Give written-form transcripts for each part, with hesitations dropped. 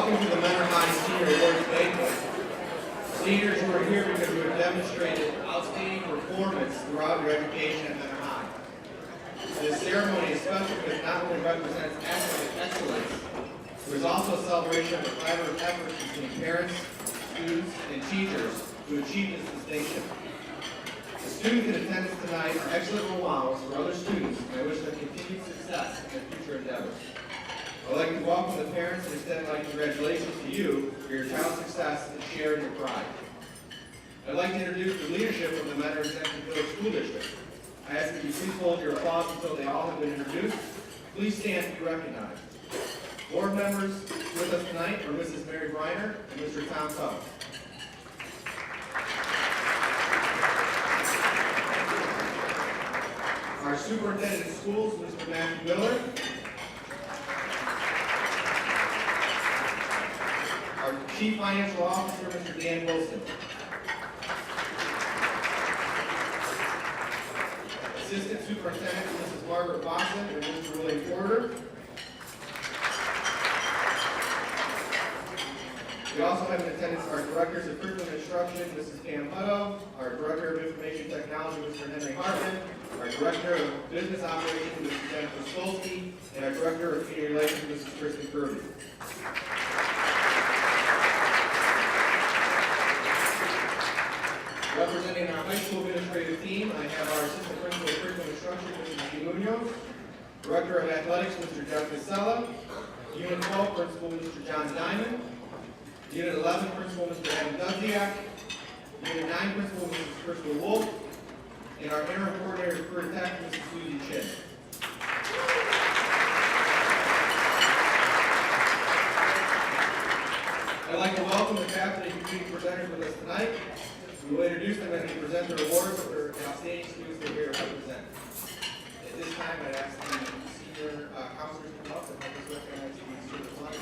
Welcome to the Menor High Senior Awards Banquet. Seniors who are here because you have demonstrated outstanding performance throughout your education at Menor High. This ceremony is special because it not only represents academic excellence, there is also a celebration of the collaborative efforts between parents, students, and teachers to achieve this distinction. The students in attendance tonight are excellent role models for other students, and I wish them continued success in their future endeavors. I'd like to welcome the parents and extend my congratulations to you for your child's success and sharing your pride. I'd like to introduce the leadership of the Menor Extension Village School District. I ask that you please hold your applause until they all have been introduced. Please stand to be recognized. Board members with us tonight are Mrs. Mary Briner and Mr. Tom Tubb. Our Superintendent of Schools, Mr. Matthew Miller. Our Chief Financial Officer, Mr. Dan Wilson. Assistant Superintendent, Mrs. Margaret Boston and Mr. William Porter. We also have in attendance our Directors of Curriculum Instruction, Mrs. Pam Hutto, our Director of Information Technology, Mr. Henry Hartman, our Director of Business Operations, Mrs. Jennifer Skolsky, and our Director of Community Relations, Mrs. Kristen Kirby. Representing our high school administrative team, I have our Assistant Principal of Curriculum Instruction, Mrs. G. Munoz, Director of Athletics, Mr. Jeff Casella, Unit 12 Principal, Mr. John Diamond, Unit 11 Principal, Mr. Adam Dudziak, Unit 9 Principal, Mrs. Crystal Wolf, and our Interim Coordinator of Career Tech, Mrs. Susie Chin. I'd like to welcome the faculty and community presenters with us tonight. We will introduce them as they present their awards for the outstanding students they're here to represent. At this time, I'd ask the senior counselors to come up and help us recognize the student flyers.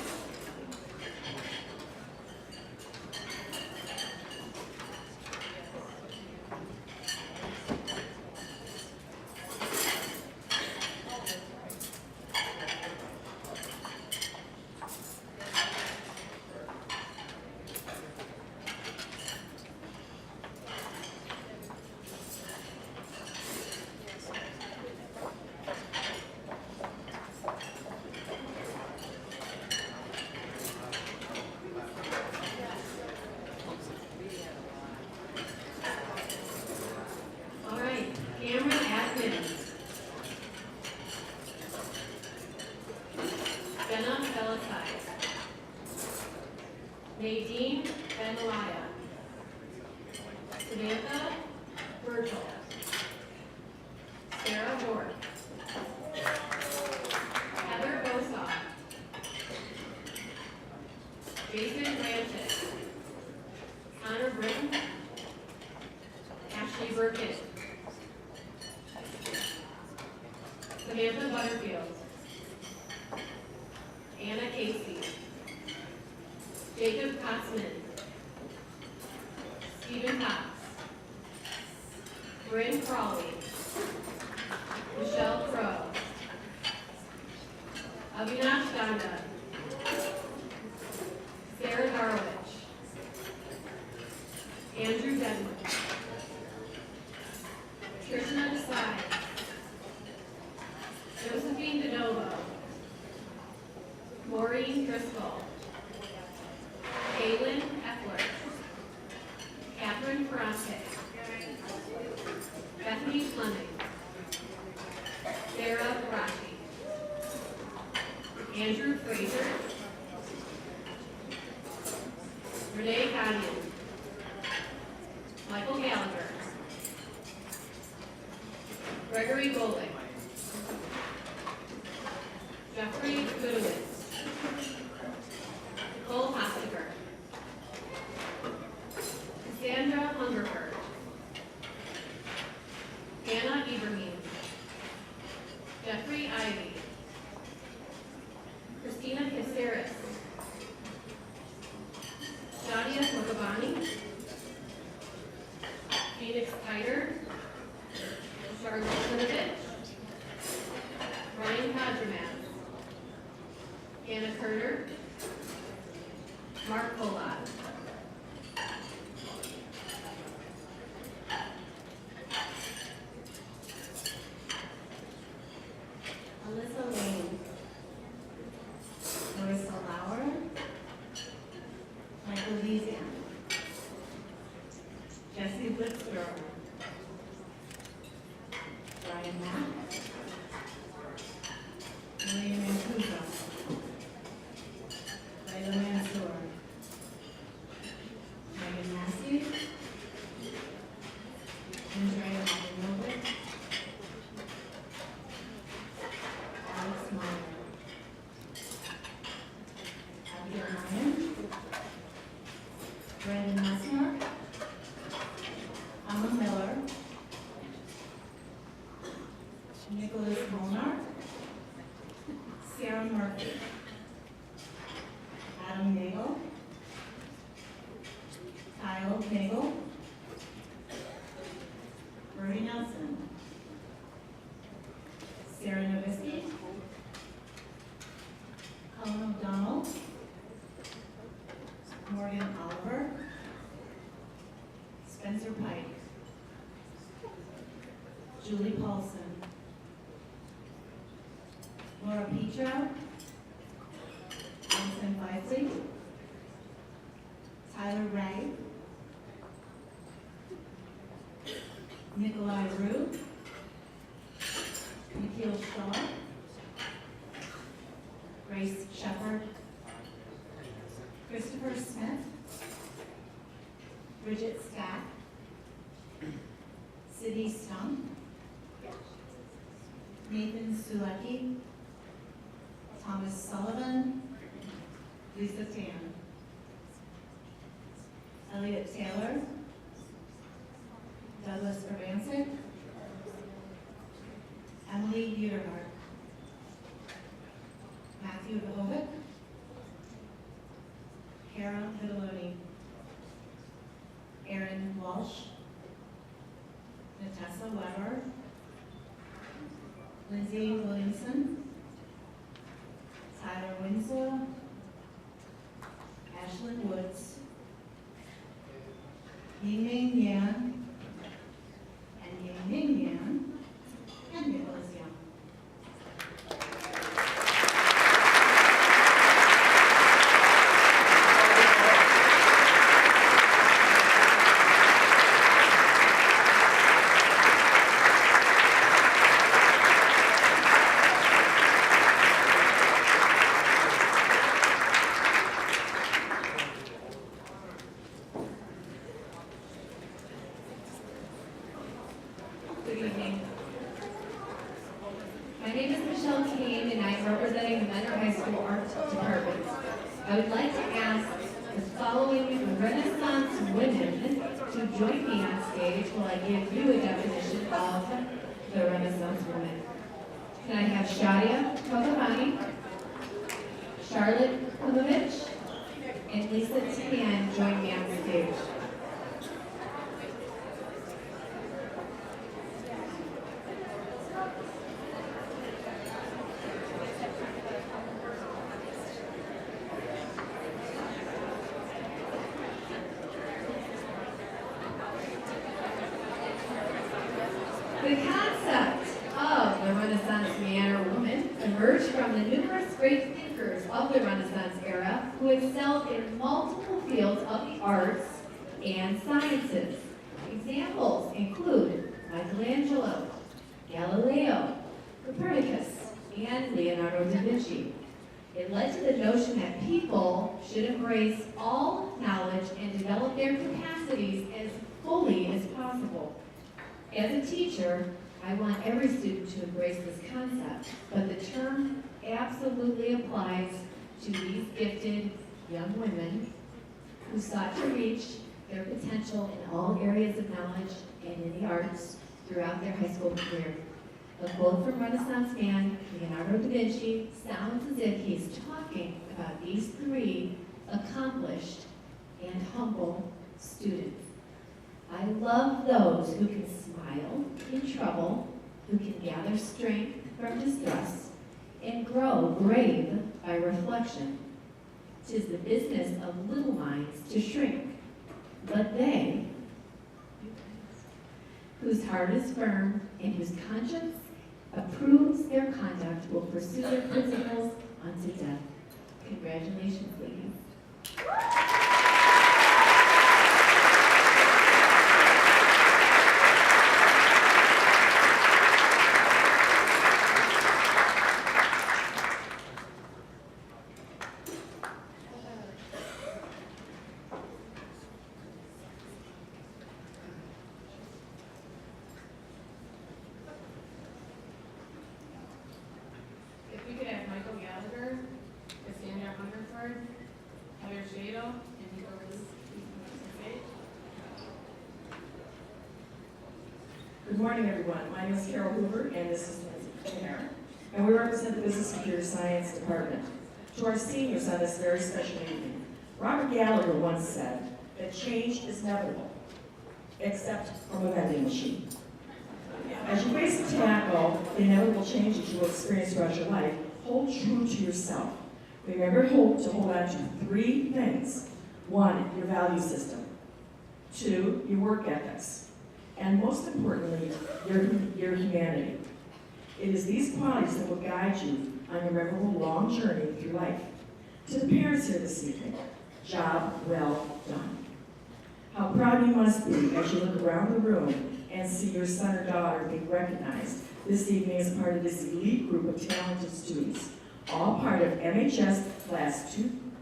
Nadine Benmalaya, Samantha Virgil, Sarah Ward, Heather Bosa, Jason Ranches, Connor Britton, Ashley Burkett, Samantha Butterfield, Anna Casey, Jacob Kotzman, Stephen Cox, Bryn Crawley, Michelle Crow, Avinash Ganda, Sarah Darwich, Andrew Denwood, Krishna Desai, Josephine DeNovo, Maureen Driscoll, Kaylin Eckler, Catherine Ferrante, Bethany Fleming, Sarah Barachi, Andrew Fraser, Renee Gagnon, Michael Gallagher, Gregory Golick, Jeffrey Goodowitz, Nicole Hostiger, Cassandra Hungerford, Anna Ibrahim, Jeffrey Ivey, Christina Caceres, Shadia Mokabani, Phoenix Kiter, Charlotte Linovich, Ryan Kodramaz, Anna Kerner, Nicholas Molnar, Sarah Murphy, Adam Nagel, Kyle Nagel, Brody Nelson, Sarah Novisky, Colin O'Donnell, Morgan Oliver, Spencer Pike, Julie Paulson, Laura Petra, Allison Bisley, Tyler Ray, Nikolai Rue, Nikhil Shaw, Grace Shepard, Christopher Smith, Bridget Stack, Sydney Stump, Nathan Sulecki, Thomas Sullivan, Lisa Tan, Elliot Taylor, Douglas Urbancic, Emily Uterhart, Matthew Vahovic, Kara Vidaloni, Aaron Walsh, Natessa Weber, Lindsay Williamson, Tyler Winslow, Ashlyn Woods, Yingming Yan, and Yingming Yan, and Nicholas Young. Good evening. My name is Michelle Kane, and I'm representing the Mentor High School Art Department. I would like to ask the following Renaissance women to join me on stage while I give you a definition of the Renaissance woman. Can I have Shadia Togavani, Charlotte Kulovich, and Lisa Tan join me on stage? The concept of the Renaissance man or woman emerged from the numerous great thinkers of the Renaissance era who excelled in multiple fields of the arts and sciences. Examples include Michelangelo, Galileo, Copernicus, and Leonardo da Vinci. It led to the notion that people should embrace all knowledge and develop their capacities as fully as possible. As a teacher, I want every student to embrace this concept, but the term absolutely applies to these gifted young women who sought to reach their potential in all areas of knowledge and in the arts throughout their high school career. A quote from Renaissance man Leonardo da Vinci sounds as if he's talking about these three accomplished and humble students. I love those who can smile in trouble, who can gather strength from distress, and grow brave by reflection. 'Tis the business of little minds to shrink, but they, whose heart is firm and whose conscience approves their conduct, will pursue their principles unto death. Congratulations, ladies. If we could have Michael Gallagher, Cassandra Hungerford, Heather Shadle, Good morning, everyone. My name is Carol Hoover, and this is Nancy Claire, and we represent the Business Computer Science Department. To our seniors on this very special evening, Robert Gallagher once said that change is inevitable, except from a vending machine. As you face and tackle the inevitable changes you will experience throughout your life, hold true to yourself. Remember to hold on to three things. 1, your value system. 2, your work ethics. And most importantly, your humanity. It is these qualities that will guide you on your memorable long journey through life. To the parents here this evening, job well done. How proud you must be as you look around the room and see your son or daughter being recognized this evening as part of this elite group of talented students, all part of MHS Class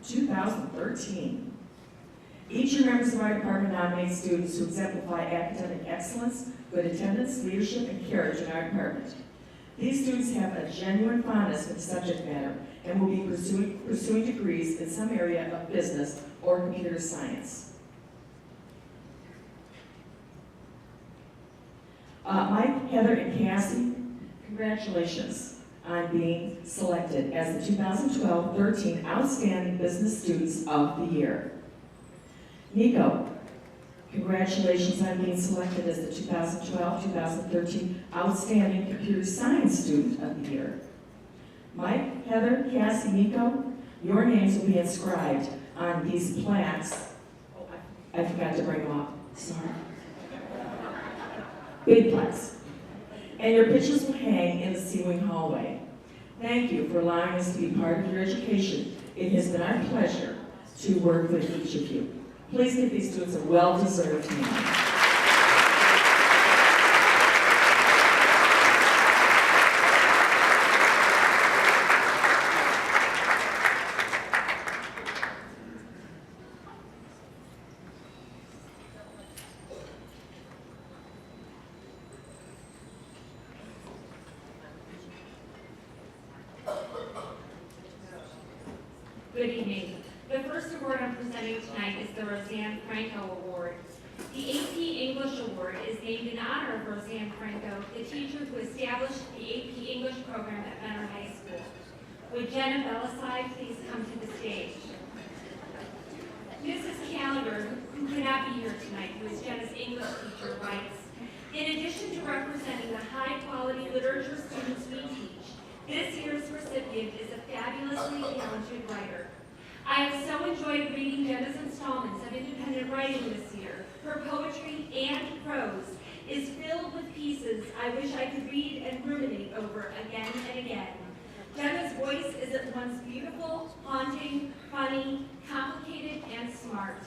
2013. Each year, members of our department nominate students who exemplify academic excellence, good attendance, leadership, and courage in our department. These students have a genuine fondness for the subject matter and will be pursuing degrees in some area of business or computer science. Mike, Heather, and Cassie, congratulations on being selected as the 2012-13 Outstanding Business Students of the Year. Nico, congratulations on being selected as the 2012-2013 Outstanding Computer Science Student of the Year. Mike, Heather, Cassie, Nico, your names will be inscribed on these plaques. Oh, I forgot to bring them up, sorry. Big plaques. And your pictures will hang in the C-Wing hallway. Thank you for allowing us to be part of your education. It has been our pleasure to work with each of you. Please give these students a well-deserved hand. Good evening. The first award I'm presenting tonight is the Roseanne Franco Award. The AP English Award is named in honor of Roseanne Franco, the teacher who established the AP English program at Menor High School. Would Jenna Belisai please come to the stage? Mrs. Callagher, who could not be here tonight, who is Jenna's English teacher, writes, in addition to representing the high-quality literature students we teach, this year's recipient is a fabulously talented writer. I have so enjoyed reading Jenna's installments of independent writing this year. Her poetry and prose is filled with pieces I wish I could read and ruminate over again and again. Jenna's voice is at once beautiful, haunting, funny, complicated, and smart.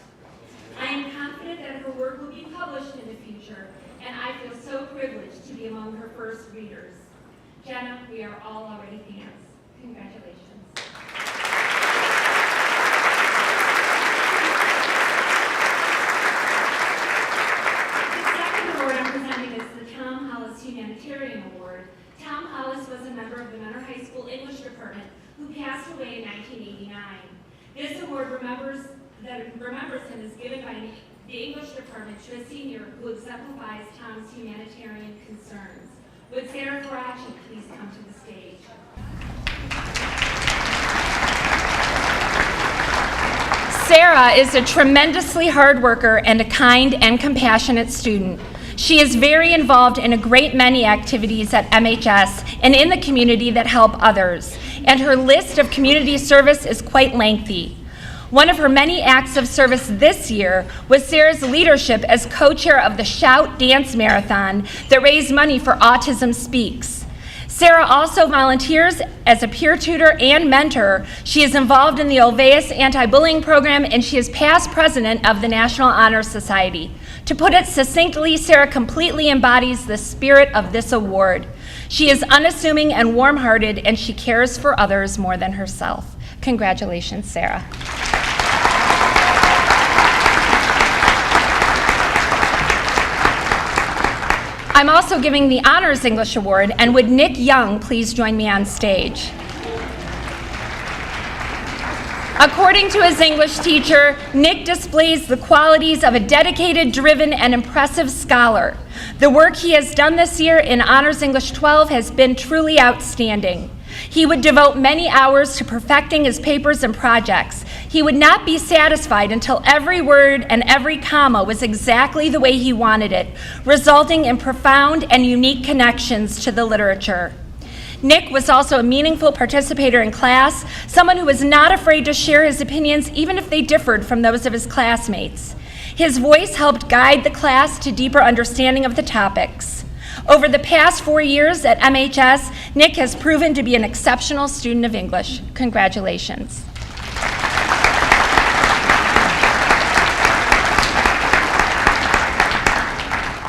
I am confident that her work will be published in the future, and I feel so privileged to be among her first readers. Jenna, we are all already fans. Congratulations. Humanitarian Award. Tom Hollis was a member of the Menor High School English Department who passed away in 1989. This award remembers him as given by the English Department to a senior who exemplifies Tom's humanitarian concerns. Would Sarah Faraci please come to the stage? Sarah is a tremendously hard worker and a kind and compassionate student. She is very involved in a great many activities at MHS and in the community that help others, and her list of community service is quite lengthy. One of her many acts of service this year was Sarah's leadership as co-chair of the Shout Dance Marathon that raised money for Autism Speaks. Sarah also volunteers as a peer tutor and mentor. She is involved in the Olveus anti-bullying program, and she is past president of the National Honor Society. To put it succinctly, Sarah completely embodies the spirit of this award. She is unassuming and warm-hearted, and she cares for others more than herself. Congratulations, Sarah. I'm also giving the Honors English Award, and would Nick Young please join me on stage? According to his English teacher, Nick displays the qualities of a dedicated, driven, and impressive scholar. The work he has done this year in Honors English 12 has been truly outstanding. He would devote many hours to perfecting his papers and projects. He would not be satisfied until every word and every comma was exactly the way he wanted it, resulting in profound and unique connections to the literature. Nick was also a meaningful participator in class, someone who was not afraid to share his opinions even if they differed from those of his classmates. His voice helped guide the class to deeper understanding of the topics. Over the past 4 years at MHS, Nick has proven to be an exceptional student of English. Congratulations.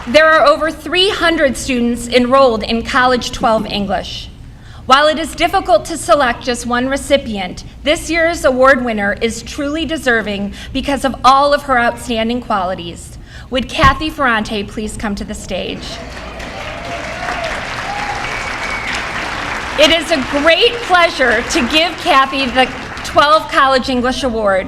There are over 300 students enrolled in College 12 English. While it is difficult to select just one recipient, this year's award winner is truly deserving because of all of her outstanding qualities. Would Kathy Ferrante please come to the stage? It is a great pleasure to give Kathy the 12 College English Award.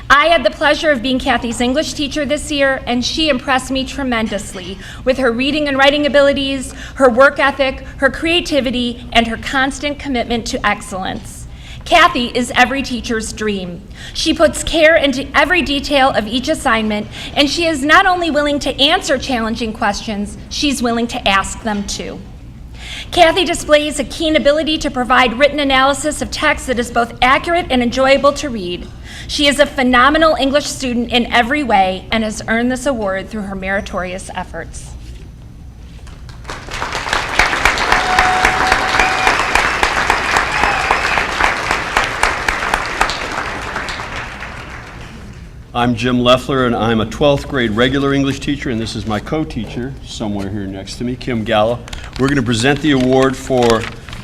I had the pleasure of being Kathy's English teacher this year, and she impressed me tremendously with her reading and writing abilities, her work ethic, her creativity, and her constant commitment to excellence. Kathy is every teacher's dream. She puts care into every detail of each assignment, and she is not only willing to answer challenging questions, she's willing to ask them too. Kathy displays a keen ability to provide written analysis of text that is both accurate and enjoyable to read. She is a phenomenal English student in every way and has earned this award through her meritorious efforts. I'm Jim Leffler, and I'm a 12th grade regular English teacher, and this is my co-teacher, somewhere here next to me, Kim Gallo. We're going to present the award for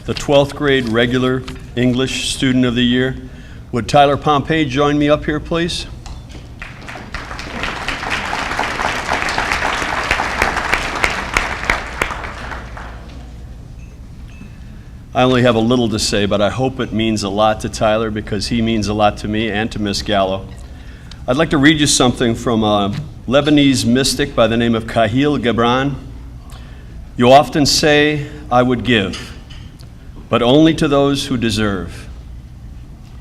the 12th grade regular English Student of the Year. Would Tyler Pompey join me up here, please? I only have a little to say, but I hope it means a lot to Tyler because he means a lot to me and to Miss Gallo. I'd like to read you something from a Lebanese mystic by the name of Kahil Gibran. You often say, I would give, but only to those who deserve.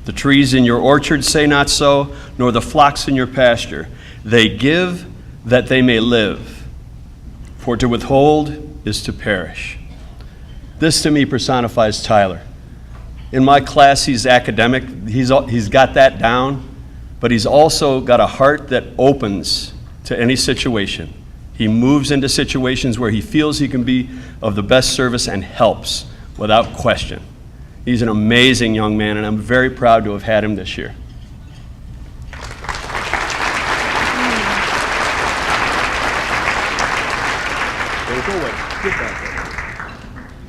The trees in your orchard say not so, nor the flocks in your pasture. They give that they may live, for to withhold is to perish. This to me personifies Tyler. In my class, he's academic. He's got that down. But he's also got a heart that opens to any situation. He moves into situations where he feels he can be of the best service and helps without question. He's an amazing young man, and I'm very proud to have had him this year.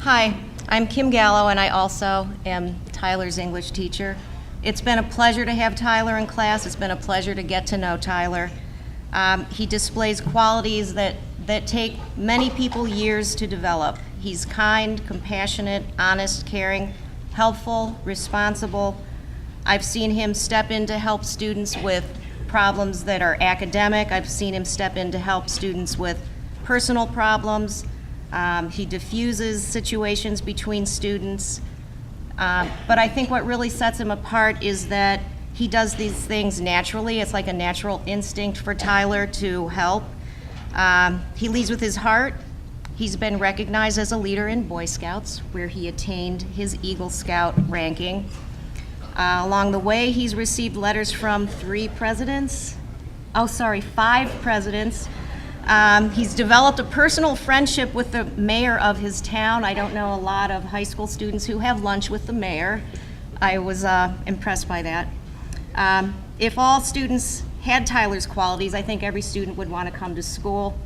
Hi, I'm Kim Gallo, and I also am Tyler's English teacher. It's been a pleasure to have Tyler in class. It's been a pleasure to get to know Tyler. He displays qualities that take many people years to develop. He's kind, compassionate, honest, caring, helpful, responsible. I've seen him step in to help students with problems that are academic. I've seen him step in to help students with personal problems. He diffuses situations between students. But I think what really sets him apart is that he does these things naturally. It's like a natural instinct for Tyler to help. He leads with his heart. He's been recognized as a leader in Boy Scouts, where he attained his Eagle Scout ranking. Along the way, he's received letters from 5 presidents. He's developed a personal friendship with the mayor of his town. I don't know a lot of high school students who have lunch with the mayor. I was impressed by that. If all students had Tyler's qualities, I think every student would want to come to school.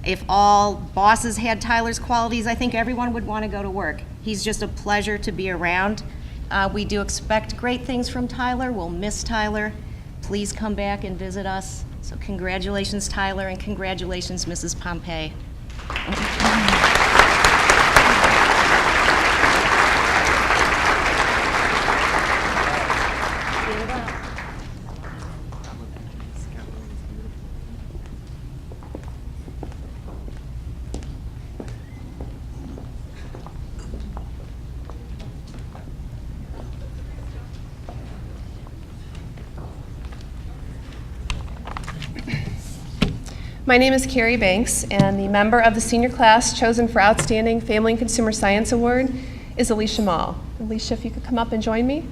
If all bosses had Tyler's qualities, I think everyone would want to go to work. He's just a pleasure to be around. We do expect great things from Tyler. We'll miss Tyler. Please come back and visit us. So congratulations, Tyler, and congratulations, Mrs. Pompey. My name is Carrie Banks, and the member of the senior class chosen for Outstanding Family and Consumer Science Award is Alicia Mall. Alicia, if you could come up and join me.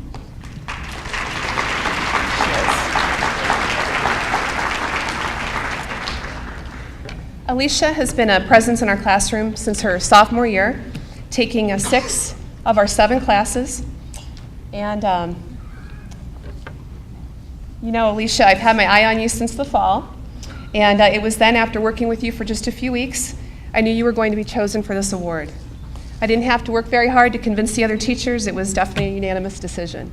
Alicia has been a presence in our classroom since her sophomore year, taking 6 of our 7 classes. And you know, Alicia, I've had my eye on you since the fall. And it was then, after working with you for just a few weeks, I knew you were going to be chosen for this award. I didn't have to work very hard to convince the other teachers. It was definitely a unanimous decision.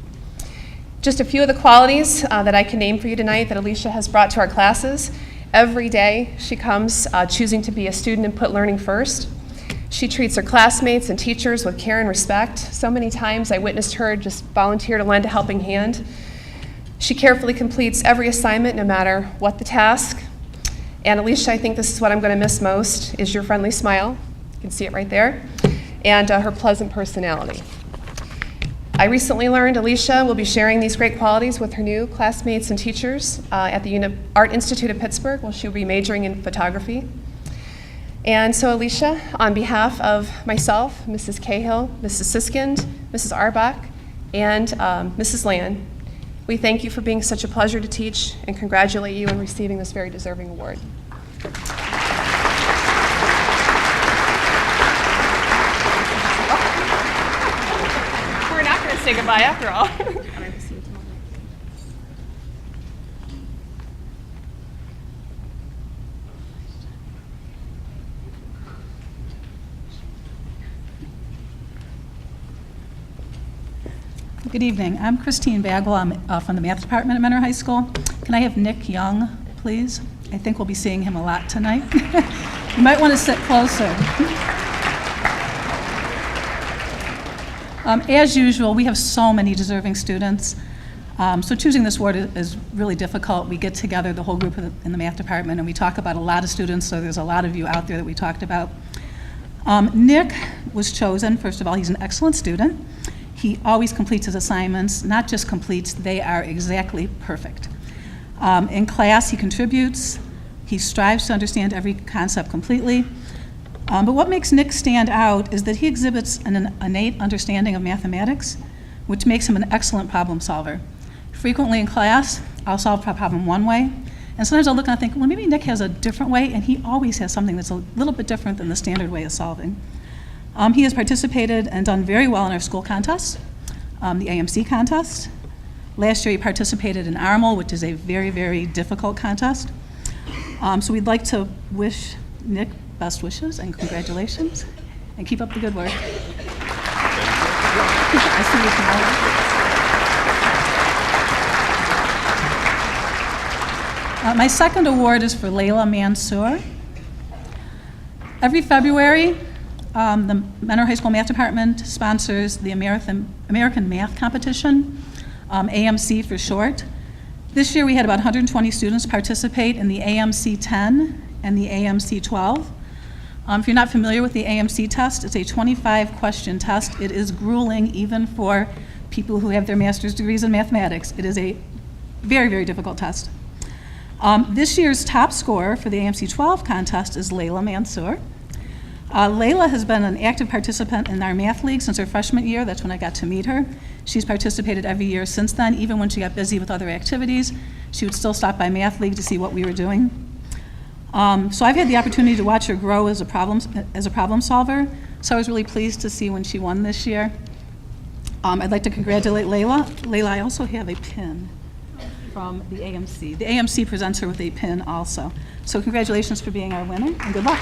Just a few of the qualities that I can name for you tonight that Alicia has brought to our classes. Every day she comes choosing to be a student and put learning first. She treats her classmates and teachers with care and respect. So many times I witnessed her just volunteer to lend a helping hand. She carefully completes every assignment, no matter what the task. And Alicia, I think this is what I'm going to miss most, is your friendly smile. You can see it right there. And her pleasant personality. I recently learned Alicia will be sharing these great qualities with her new classmates and teachers at the Art Institute of Pittsburgh, where she'll be majoring in photography. And so Alicia, on behalf of myself, Mrs. Cahill, Mrs. Siskind, Mrs. Arbach, and Mrs. Land, we thank you for being such a pleasure to teach and congratulate you on receiving this very deserving award. We're not going to say goodbye after all. Good evening. I'm Christine Bagwell. I'm from the math department at Mentor High School. Can I have Nick Young, please? I think we'll be seeing him a lot tonight. You might want to sit closer. As usual, we have so many deserving students. So choosing this award is really difficult. We get together, the whole group in the math department, and we talk about a lot of students, so there's a lot of you out there that we talked about. Nick was chosen. First of all, he's an excellent student. He always completes his assignments, not just completes, they are exactly perfect. In class, he contributes. He strives to understand every concept completely. But what makes Nick stand out is that he exhibits an innate understanding of mathematics, which makes him an excellent problem solver. Frequently in class, I'll solve a problem one way, and sometimes I'll look and I think, well, maybe Nick has a different way, and he always has something that's a little bit different than the standard way of solving. He has participated and done very well in our school contests, the AMC contest. Last year he participated in ARML, which is a very, very difficult contest. So we'd like to wish Nick best wishes and congratulations, and keep up the good work. I see you tomorrow. My second award is for Layla Mansour. Every February, the Mentor High School Math Department sponsors the American Math Competition, AMC for short. This year we had about 120 students participate in the AMC 10 and the AMC 12. If you're not familiar with the AMC test, it's a 25-question test. It is grueling even for people who have their master's degrees in mathematics. It is a very, very difficult test. This year's top scorer for the AMC 12 contest is Layla Mansour. Layla has been an active participant in our math league since her freshman year. That's when I got to meet her. She's participated every year since then. Even when she got busy with other activities, she would still stop by math league to see what we were doing. So I've had the opportunity to watch her grow as a problem solver. So I was really pleased to see when she won this year. I'd like to congratulate Layla. Layla, I also have a pin from the AMC. The AMC presents her with a pin also. So congratulations for being our winner, and good luck.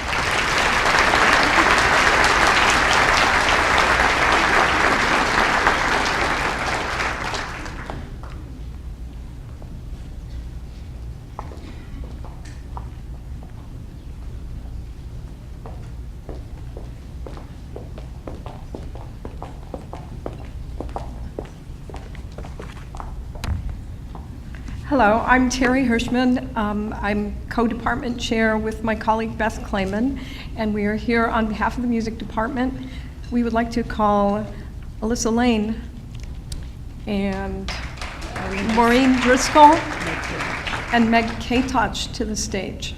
Hello, I'm Terry Hirschman. I'm co-department chair with my colleague Beth Clayman, and we are here on behalf of the music department. We would like to call Alyssa Lane and Maureen Driscoll and Meg K. Touch to the stage.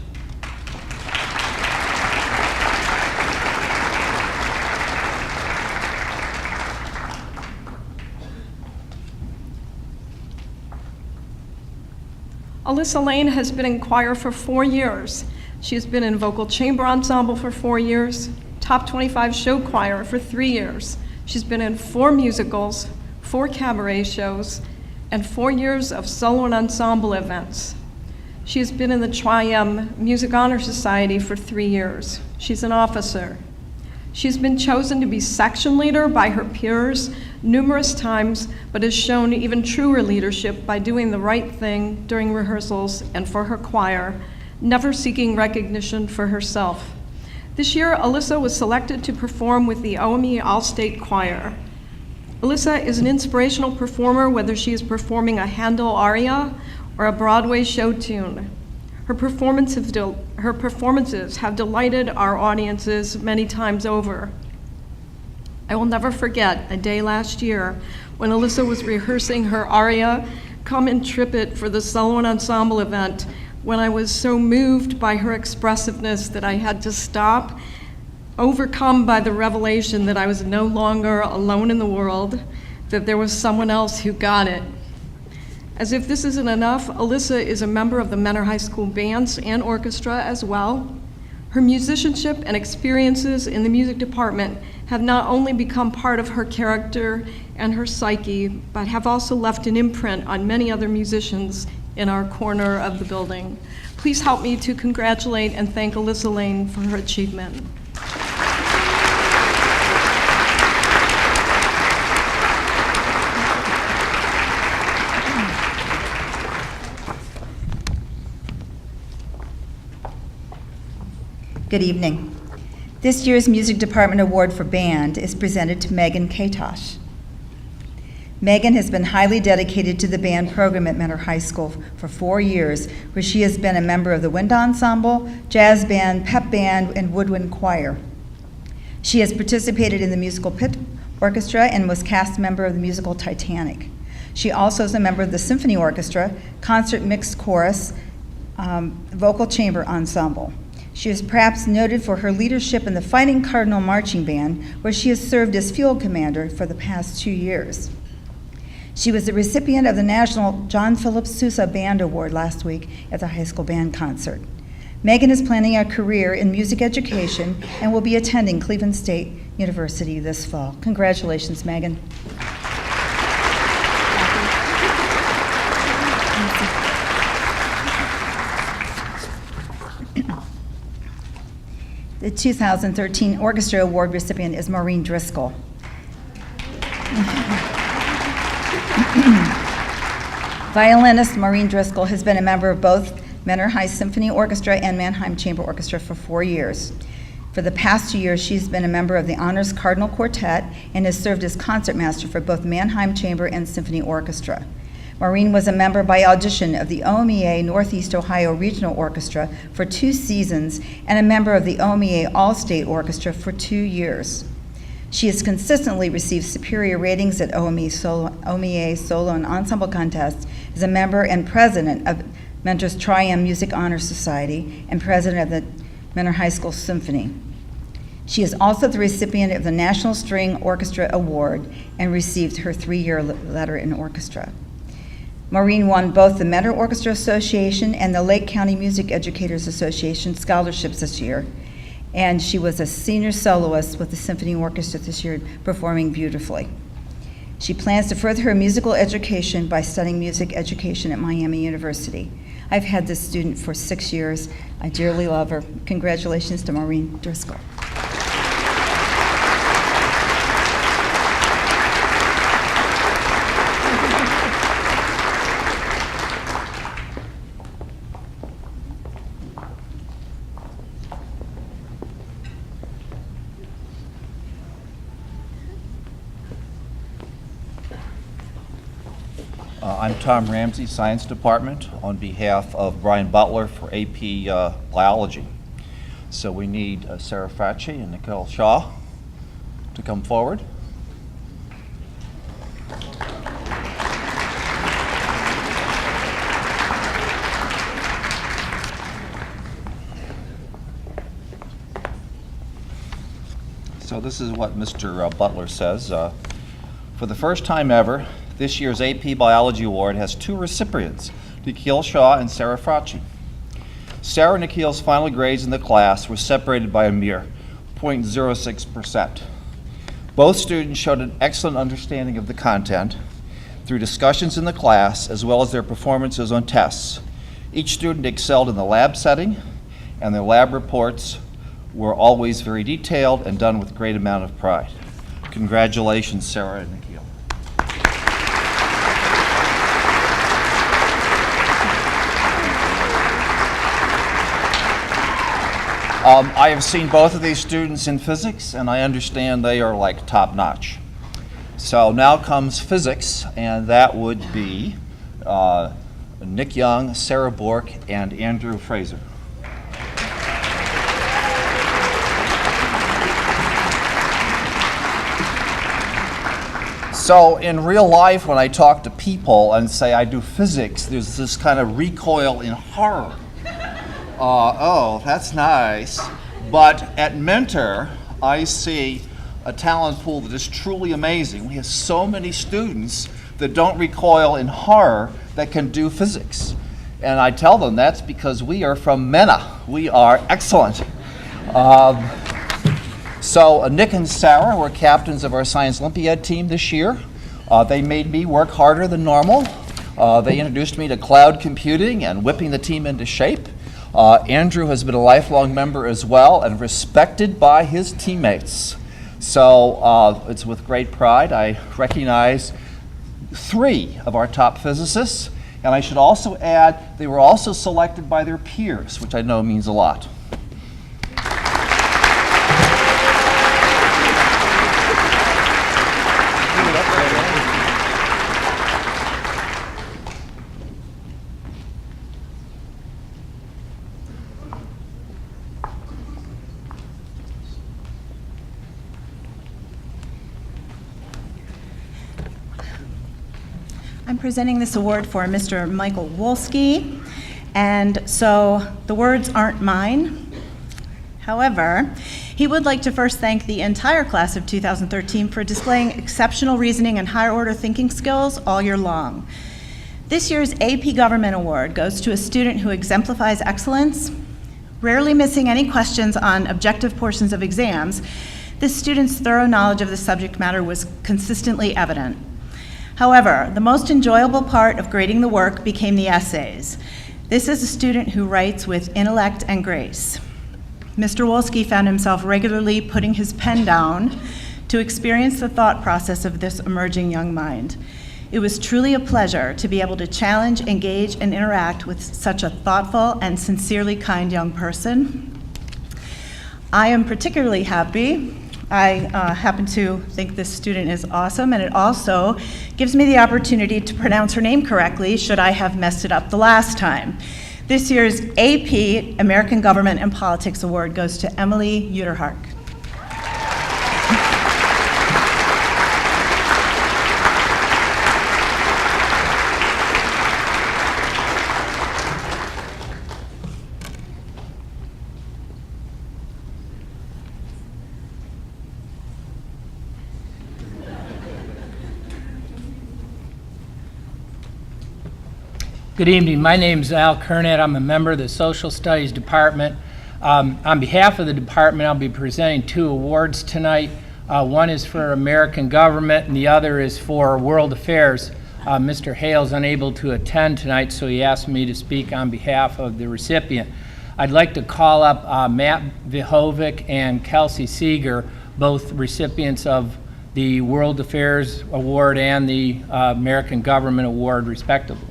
Alyssa Lane has been in choir for 4 years. She has been in vocal chamber ensemble for 4 years, top 25 show choir for 3 years. She's been in 4 musicals, 4 cabaret shows, and 4 years of solo and ensemble events. She has been in the Tri-M Music Honor Society for 3 years. She's an officer. She's been chosen to be section leader by her peers numerous times, but has shown even truer leadership by doing the right thing during rehearsals and for her choir, never seeking recognition for herself. This year, Alyssa was selected to perform with the OME All-State Choir. Alyssa is an inspirational performer, whether she is performing a Handel aria or a Broadway show tune. Her performances have delighted our audiences many times over. I will never forget a day last year when Alyssa was rehearsing her aria, Come and Trip It, for the solo and ensemble event, when I was so moved by her expressiveness that I had to stop, overcome by the revelation that I was no longer alone in the world, that there was someone else who got it. As if this isn't enough, Alyssa is a member of the Mentor High School Bands and Orchestra as well. Her musicianship and experiences in the music department have not only become part of her character and her psyche, but have also left an imprint on many other musicians in our corner of the building. Please help me to congratulate and thank Alyssa Lane for her achievement. Good evening. This year's Music Department Award for Band is presented to Megan Katosh. Megan has been highly dedicated to the band program at Mentor High School for 4 years, where she has been a member of the wind ensemble, jazz band, pep band, and woodwind choir. She has participated in the musical pit orchestra and was cast member of the musical Titanic. She also is a member of the symphony orchestra, concert mixed chorus, vocal chamber ensemble. She is perhaps noted for her leadership in the Fighting Cardinal Marching Band, where she has served as field commander for the past 2 years. She was the recipient of the National John Philip Sousa Band Award last week at the high school band concert. Megan is planning a career in music education and will be attending Cleveland State University this fall. Congratulations, Megan. The 2013 Orchestra Award recipient is Maureen Driscoll. Violinist Maureen Driscoll has been a member of both Mentor High Symphony Orchestra and Mannheim Chamber Orchestra for 4 years. For the past 2 years, she's been a member of the Honors Cardinal Quartet and has served as concertmaster for both Mannheim Chamber and Symphony Orchestra. Maureen was a member by audition of the OMEA Northeast Ohio Regional Orchestra for 2 seasons and a member of the OMEA All-State Orchestra for 2 years. She has consistently received superior ratings at OMEA Solo and Ensemble Contests, is a member and president of Mentor's Tri-M Music Honor Society and president of the Mentor High School Symphony. She is also the recipient of the National String Orchestra Award and received her 3-year letter in orchestra. Maureen won both the Mentor Orchestra Association and the Lake County Music Educators Association scholarships this year, and she was a senior soloist with the Symphony Orchestra this year, performing beautifully. She plans to further her musical education by studying music education at Miami University. I've had this student for 6 years. I dearly love her. Congratulations to Maureen Driscoll. I'm Tom Ramsey, Science Department, on behalf of Brian Butler for AP Biology. So we need Sarah Facci and Nicole Shaw to come forward. So this is what Mr. Butler says. For the first time ever, this year's AP Biology Award has 2 recipients Nikhil Shaw and Sarah Fracci. Sarah and Nikhil's final grades in the class were separated by a mere 0.06%. Both students showed an excellent understanding of the content through discussions in the class as well as their performances on tests. Each student excelled in the lab setting, and their lab reports were always very detailed and done with great amount of pride. Congratulations, Sarah and Nikhil. I have seen both of these students in physics, and I understand they are like top-notch. So now comes physics, and that would be Nick Young, Sarah Bork, and Andrew Fraser. So in real life, when I talk to people and say I do physics, there's this kind of recoil in horror. Oh, that's nice. But at Mentor, I see a talent pool that is truly amazing. We have so many students that don't recoil in horror that can do physics. And I tell them that's because we are from MENA. We are excellent. So Nick and Sarah were captains of our Science Olympiad team this year. They made me work harder than normal. They introduced me to cloud computing and whipping the team into shape. Andrew has been a lifelong member as well and respected by his teammates. So it's with great pride I recognize 3 of our top physicists. And I should also add, they were also selected by their peers, which I know means a lot. I'm presenting this award for Mr. Michael Wolski, and so the words aren't mine. However, he would like to first thank the entire class of 2013 for displaying exceptional reasoning and higher order thinking skills all year long. This year's AP Government Award goes to a student who exemplifies excellence, rarely missing any questions on objective portions of exams. This student's thorough knowledge of the subject matter was consistently evident. However, the most enjoyable part of grading the work became the essays. This is a student who writes with intellect and grace. Mr. Wolski found himself regularly putting his pen down to experience the thought process of this emerging young mind. It was truly a pleasure to be able to challenge, engage, and interact with such a thoughtful and sincerely kind young person. I am particularly happy. I happen to think this student is awesome, and it also gives me the opportunity to pronounce her name correctly should I have messed it up the last time. This year's AP American Government and Politics Award goes to Emily Uterhark. Good evening. My name is Al Kernett. I'm a member of the Social Studies Department. On behalf of the department, I'll be presenting 2 awards tonight. One is for American government, and the other is for world affairs. Mr. Hale's unable to attend tonight, so he asked me to speak on behalf of the recipient. I'd like to call up Matt Vihovic and Kelsey Seeger, both recipients of the World Affairs Award and the American Government Award, respectively.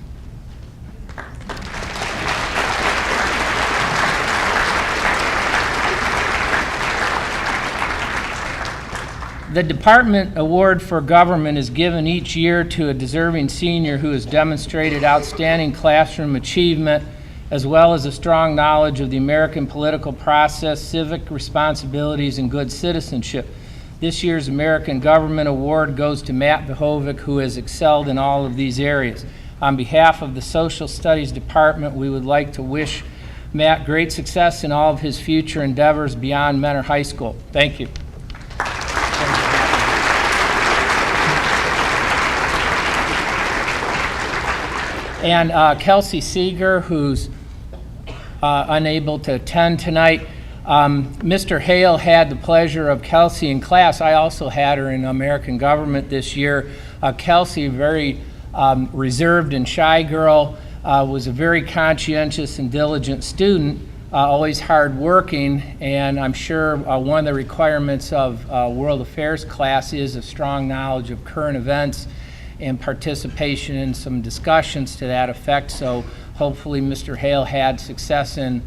The Department Award for Government is given each year to a deserving senior who has demonstrated outstanding classroom achievement, as well as a strong knowledge of the American political process, civic responsibilities, and good citizenship. This year's American Government Award goes to Matt Vihovic, who has excelled in all of these areas. On behalf of the Social Studies Department, we would like to wish Matt great success in all of his future endeavors beyond Mentor High School. Thank you. And Kelsey Seeger, who's unable to attend tonight. Mr. Hale had the pleasure of Kelsey in class. I also had her in American government this year. Kelsey, very reserved and shy girl, was a very conscientious and diligent student, always hardworking, and I'm sure one of the requirements of World Affairs class is a strong knowledge of current events and participation in some discussions to that effect. So hopefully Mr. Hale had success in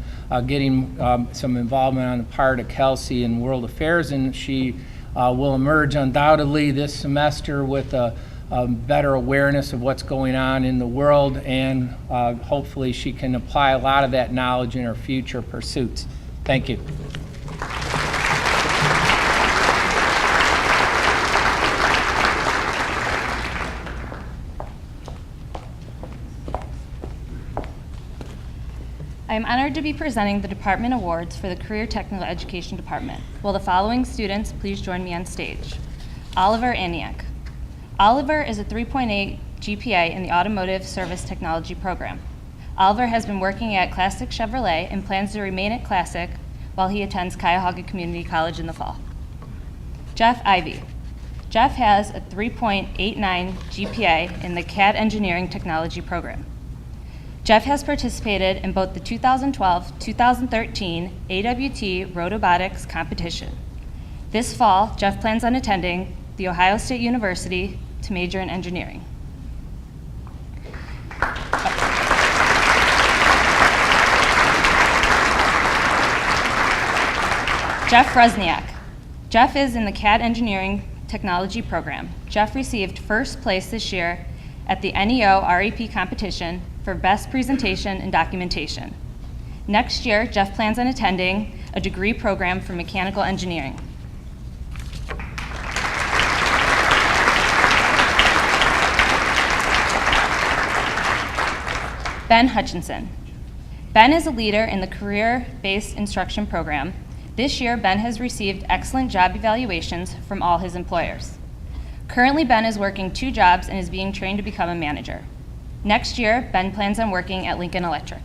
getting some involvement on the part of Kelsey in World Affairs, and she will emerge undoubtedly this semester with a better awareness of what's going on in the world, and hopefully she can apply a lot of that knowledge in her future pursuits. Thank you. I am honored to be presenting the department awards for the Career Technical Education Department. Will the following students please join me on stage? Oliver Aniak. Oliver is a 3.8 GPA in the Automotive Service Technology program. Oliver has been working at Classic Chevrolet and plans to remain at Classic while he attends Cuyahoga Community College in the fall. Jeff Ivey. Jeff has a 3.89 GPA in the CAD Engineering Technology program. Jeff has participated in both the 2012-2013 AWT Rotobotics competition. This fall, Jeff plans on attending The Ohio State University to major in engineering. Jeff Rusniak. Jeff is in the CAD Engineering Technology program. Jeff received first place this year at the NEO REP competition for Best Presentation and Documentation. Next year, Jeff plans on attending a degree program for mechanical engineering. Ben Hutchinson. Ben is a leader in the career-based instruction program. This year, Ben has received excellent job evaluations from all his employers. Currently, Ben is working 2 jobs and is being trained to become a manager. Next year, Ben plans on working at Lincoln Electric.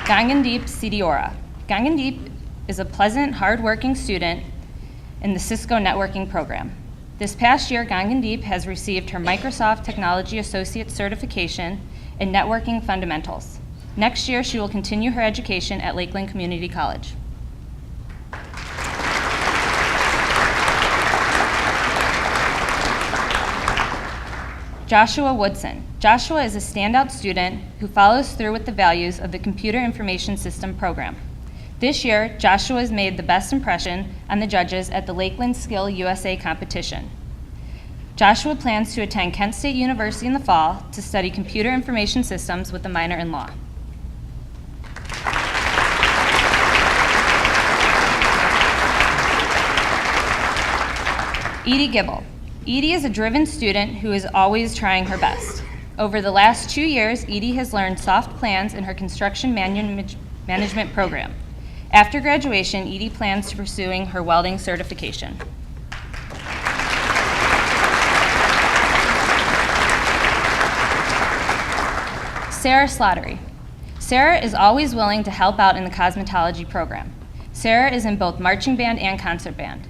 Gangandeep Sidiora. Gangandeep is a pleasant, hard-working student in the Cisco networking program. This past year, Gangandeep has received her Microsoft Technology Associate Certification in Networking Fundamentals. Next year, she will continue her education at Lakeland Community College. Joshua Woodson. Joshua is a standout student who follows through with the values of the Computer Information System program. This year, Joshua has made the best impression on the judges at the Lakeland Skill USA competition. Joshua plans to attend Kent State University in the fall to study computer information systems with a minor in law. Edie Gibble. Edie is a driven student who is always trying her best. Over the last 2 years, Edie has learned soft plans in her construction management program. After graduation, Edie plans to pursuing her welding certification. Sarah Slattery. Sarah is always willing to help out in the cosmetology program. Sarah is in both marching band and concert band.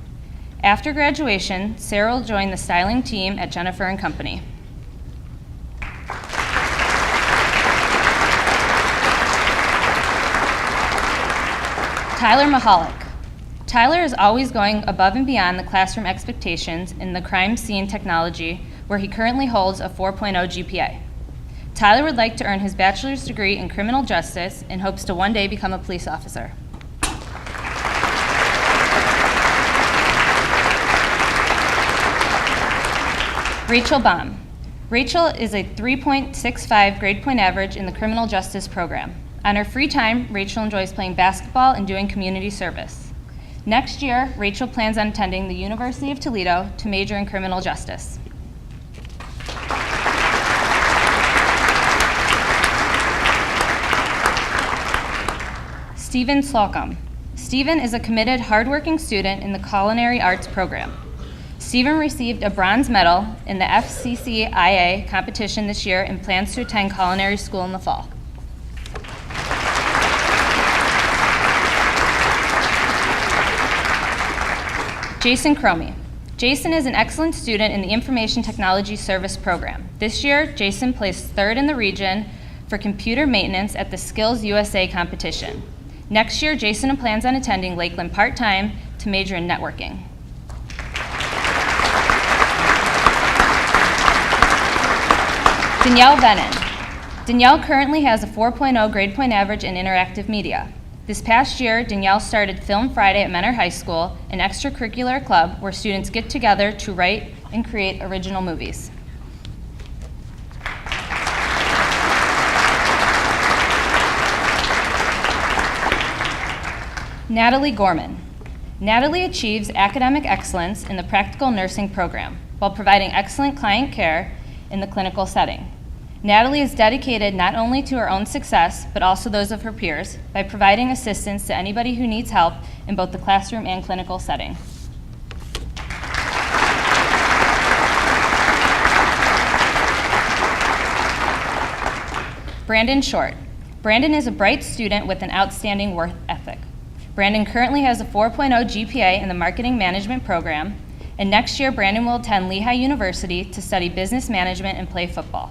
After graduation, Sarah will join the styling team at Jennifer & Company. Tyler Mahalik. Tyler is always going above and beyond the classroom expectations in the crime scene technology, where he currently holds a 4.0 GPA. Tyler would like to earn his bachelor's degree in criminal justice and hopes to one day become a police officer. Rachel Baum. Rachel is a 3.65 grade point average in the criminal justice program. On her free time, Rachel enjoys playing basketball and doing community service. Next year, Rachel plans on attending the University of Toledo to major in criminal justice. Stephen Slocum. Stephen is a committed, hardworking student in the culinary arts program. Stephen received a bronze medal in the FCCIA competition this year and plans to attend culinary school in the fall. Jason Cromie. Jason is an excellent student in the Information Technology Service program. This year, Jason placed third in the region for computer maintenance at the Skills USA competition. Next year, Jason plans on attending Lakeland part-time to major in networking. Danielle Venon. Danielle currently has a 4.0 grade point average in interactive media. This past year, Danielle started Film Friday at Menor High School, an extracurricular club where students get together to write and create original movies. Natalie Gorman. Natalie achieves academic excellence in the practical nursing program while providing excellent client care in the clinical setting. Natalie is dedicated not only to her own success, but also those of her peers by providing assistance to anybody who needs help in both the classroom and clinical setting. Brandon Short. Brandon is a bright student with an outstanding work ethic. Brandon currently has a 4.0 GPA in the marketing management program, and next year Brandon will attend Lehigh University to study business management and play football.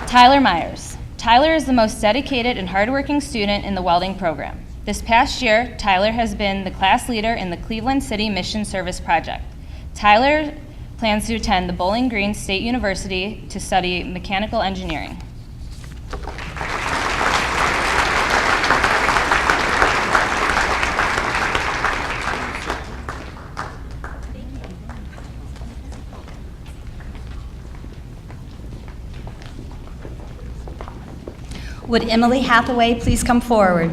Tyler Myers. Tyler is the most dedicated and hardworking student in the welding program. This past year, Tyler has been the class leader in the Cleveland City Mission Service Project. Tyler plans to attend the Bowling Green State University to study mechanical engineering. Would Emily Hathaway please come forward?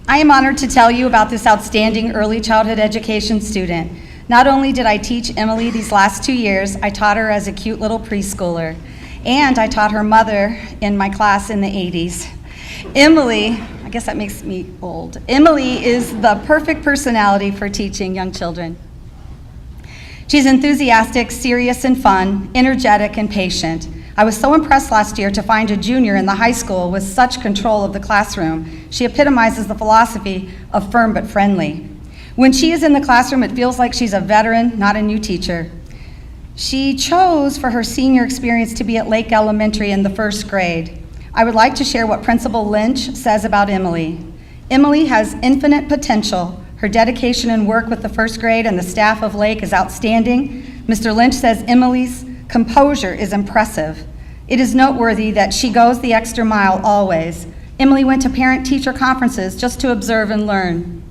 I am honored to tell you about this outstanding early childhood education student. Not only did I teach Emily these last 2 years, I taught her as a cute little preschooler, and I taught her mother in my class in the 80s. Emily, I guess that makes me old. Emily is the perfect personality for teaching young children. She's enthusiastic, serious and fun, energetic and patient. I was so impressed last year to find a junior in the high school with such control of the classroom. She epitomizes the philosophy of firm but friendly. When she is in the classroom, it feels like she's a veteran, not a new teacher. She chose for her senior experience to be at Lake Elementary in the first grade. I would like to share what Principal Lynch says about Emily. Emily has infinite potential. Her dedication and work with the first grade and the staff of Lake is outstanding. Mr. Lynch says Emily's composure is impressive. It is noteworthy that she goes the extra mile always. Emily went to parent-teacher conferences just to observe and learn.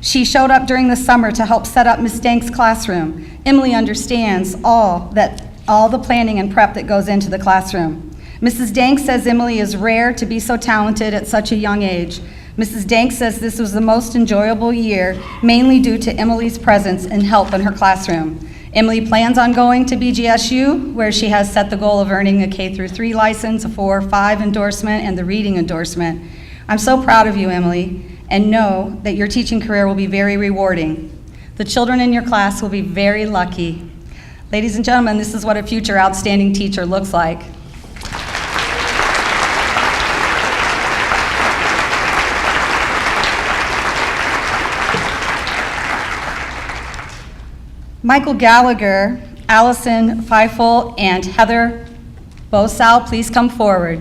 She showed up during the summer to help set up Ms. Dank's classroom. Emily understands all the planning and prep that goes into the classroom. Mrs. Dank says Emily is rare to be so talented at such a young age. Mrs. Dank says this was the most enjoyable year, mainly due to Emily's presence and help in her classroom. Emily plans on going to BGSU, where she has set the goal of earning a K-3 license, a 4-5 endorsement, and the reading endorsement. I'm so proud of you, Emily, and know that your teaching career will be very rewarding. The children in your class will be very lucky. Ladies and gentlemen, this is what a future outstanding teacher looks like. Michael Gallagher, Allison Feifel, and Heather Bosow, please come forward.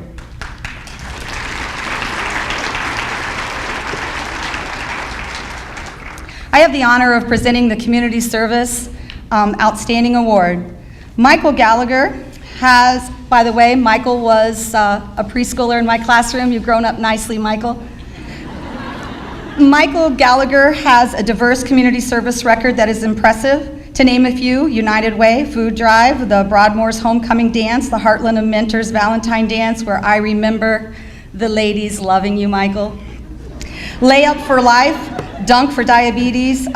I have the honor of presenting the Community Service Outstanding Award. Michael Gallagher has, by the way, Michael was a preschooler in my classroom. You've grown up nicely, Michael. Michael Gallagher has a diverse community service record that is impressive. To name a few, United Way, Food Drive, the Broadmoor's Homecoming Dance, the Heartland of Mentors Valentine Dance, where I remember the ladies loving you, Layup for Life, Dunk for diabetes,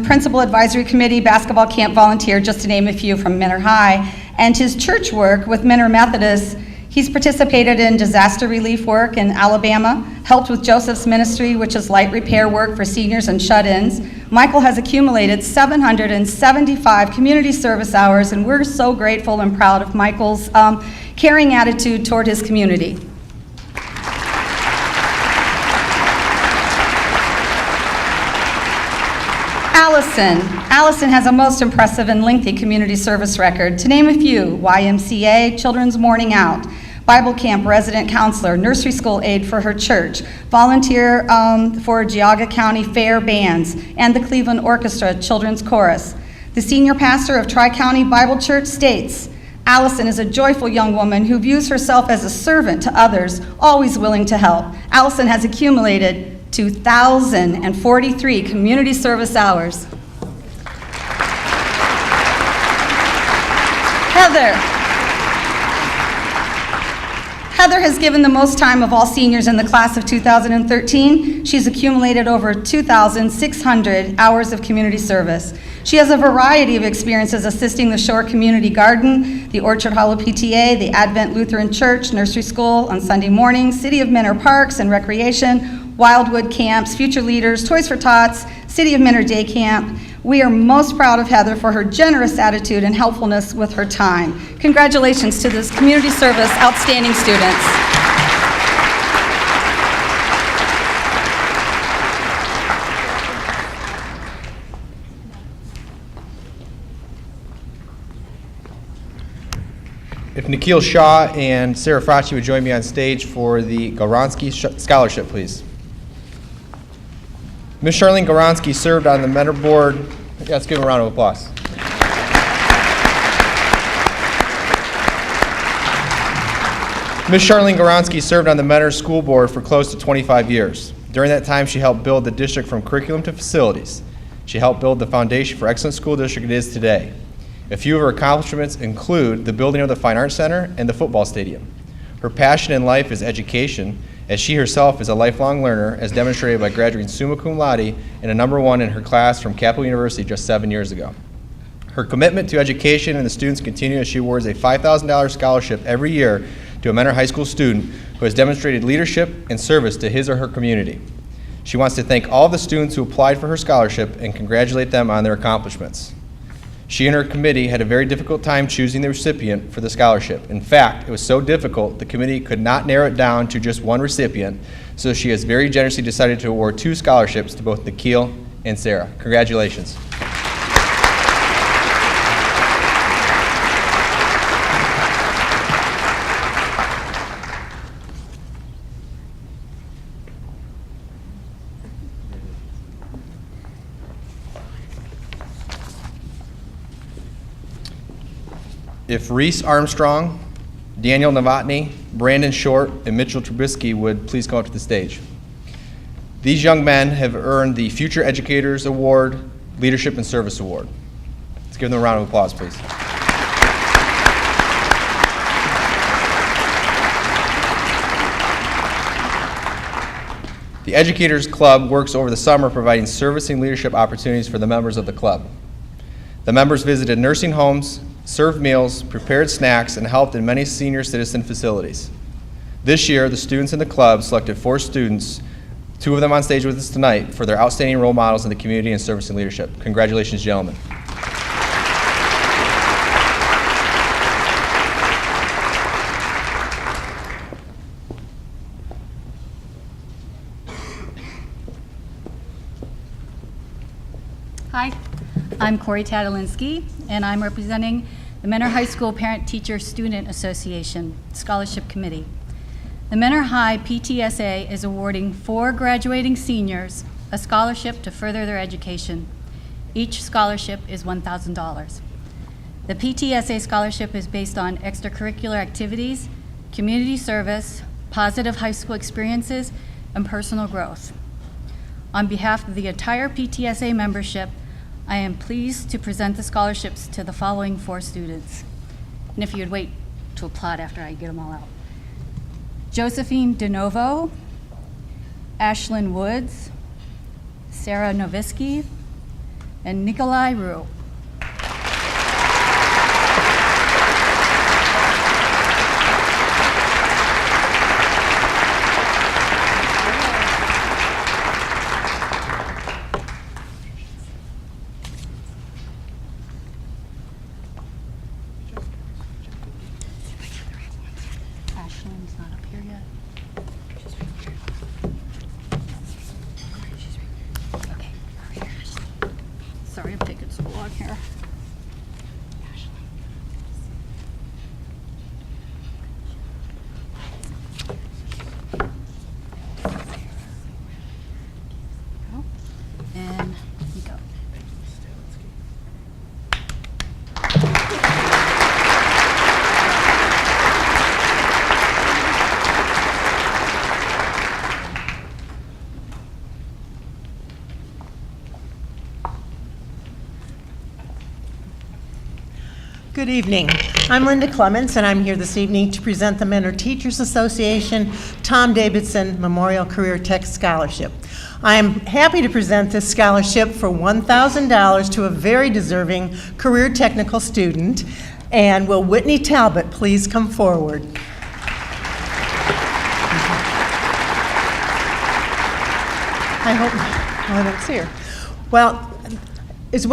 Principal Advisory Committee, basketball camp volunteer, just to name a few from Mentor High. And his church work with Mentor Methodist, he's participated in disaster relief work in Alabama, helped with Joseph's ministry, which is light repair work for seniors and shut-ins. Michael has accumulated 775 community service hours, and we're so grateful and proud of Michael's caring attitude toward his community. Allison has a most impressive and lengthy community service record. To name a few: YMCA, Children's Morning Out, Bible Camp resident counselor, nursery school aide for her church, volunteer for Geauga County Fair Bands, and the Cleveland Orchestra Children's Chorus. The senior pastor of Tri-County Bible Church states, Allison is a joyful young woman who views herself as a servant to others, always willing to help. Allison has accumulated 2,043 community service hours. Heather has given the most time of all seniors in the class of 2013. She's accumulated over 2,600 hours of community service. She has a variety of experiences assisting the Shore Community Garden, the Orchard Hollow PTA, the Advent Lutheran Church, nursery school on Sunday mornings, City of Mentor Parks and Recreation, Wildwood Camps, Future Leaders, Toys for Tots, City of Mentor Day Camp. We are most proud of Heather for her generous attitude and helpfulness with her time. Congratulations to this community service outstanding students. If Nikhil Shaw and Sarah Fracci would join me on stage for the Goronsky Scholarship, please. Ms. Charlene Goronsky served on the mentor board. Yeah, let's give her a round of applause. Ms. Charlene Goronsky served on the mentor school board for close to 25 years. During that time, she helped build the district from curriculum to facilities. She helped build the foundation for excellent school district it is today. A few of her accomplishments include the building of the Fine Arts Center and the football stadium. Her passion in life is education, as she herself is a lifelong learner, as demonstrated by graduating summa cum laude and a #1 in her class from Capital University just 7 years ago. Her commitment to education and the students continue as she awards a $5,000 scholarship every year to a Mentor High School student who has demonstrated leadership and service to his or her community. She wants to thank all of the students who applied for her scholarship and congratulate them on their accomplishments. She and her committee had a very difficult time choosing the recipient for the scholarship. In fact, it was so difficult, the committee could not narrow it down to just one recipient, so she has very generously decided to award 2 scholarships to both Nikhil and Sarah. Congratulations. If Reese Armstrong, Daniel Novotny, Brandon Short, and Mitchell Trubisky would please come up to the stage. These young men have earned the Future Educators Award, Leadership and Service Award. Let's give them a round of applause, please. The Educators Club works over the summer providing service and leadership opportunities for the members of the club. The members visited nursing homes, served meals, prepared snacks, and helped in many senior citizen facilities. This year, the students in the club selected 4 students, 2 of them on stage with us tonight, for their outstanding role models in the community and service and leadership. Congratulations, gentlemen. Hi, I'm Corey Tadalinsky, and I'm representing the Mentor High School Parent Teacher Student Association Scholarship Committee. The Mentor High PTSA is awarding 4 graduating seniors a scholarship to further their education. Each scholarship is $1,000. The PTSA scholarship is based on extracurricular activities, community service, positive high school experiences, and personal growth. On behalf of the entire PTSA membership, I am pleased to present the scholarships to the following 4 students. And if you'd wait to applaud after I get them all out. Josephine DeNovo, Ashlyn Woods, Sarah Novisky, and Nikolai Rue. Ashlyn's not up here yet. Okay, hurry, Ashley. Sorry, I'm taking so long here. And you go. Good evening. I'm Linda Clements, and I'm here this evening to present the Mentor Teachers Association Tom Davidson Memorial Career Tech Scholarship. I am happy to present this scholarship for $1,000 to a very deserving career technical student. And will Whitney Talbot please come forward? I hope I don't see her. Well, if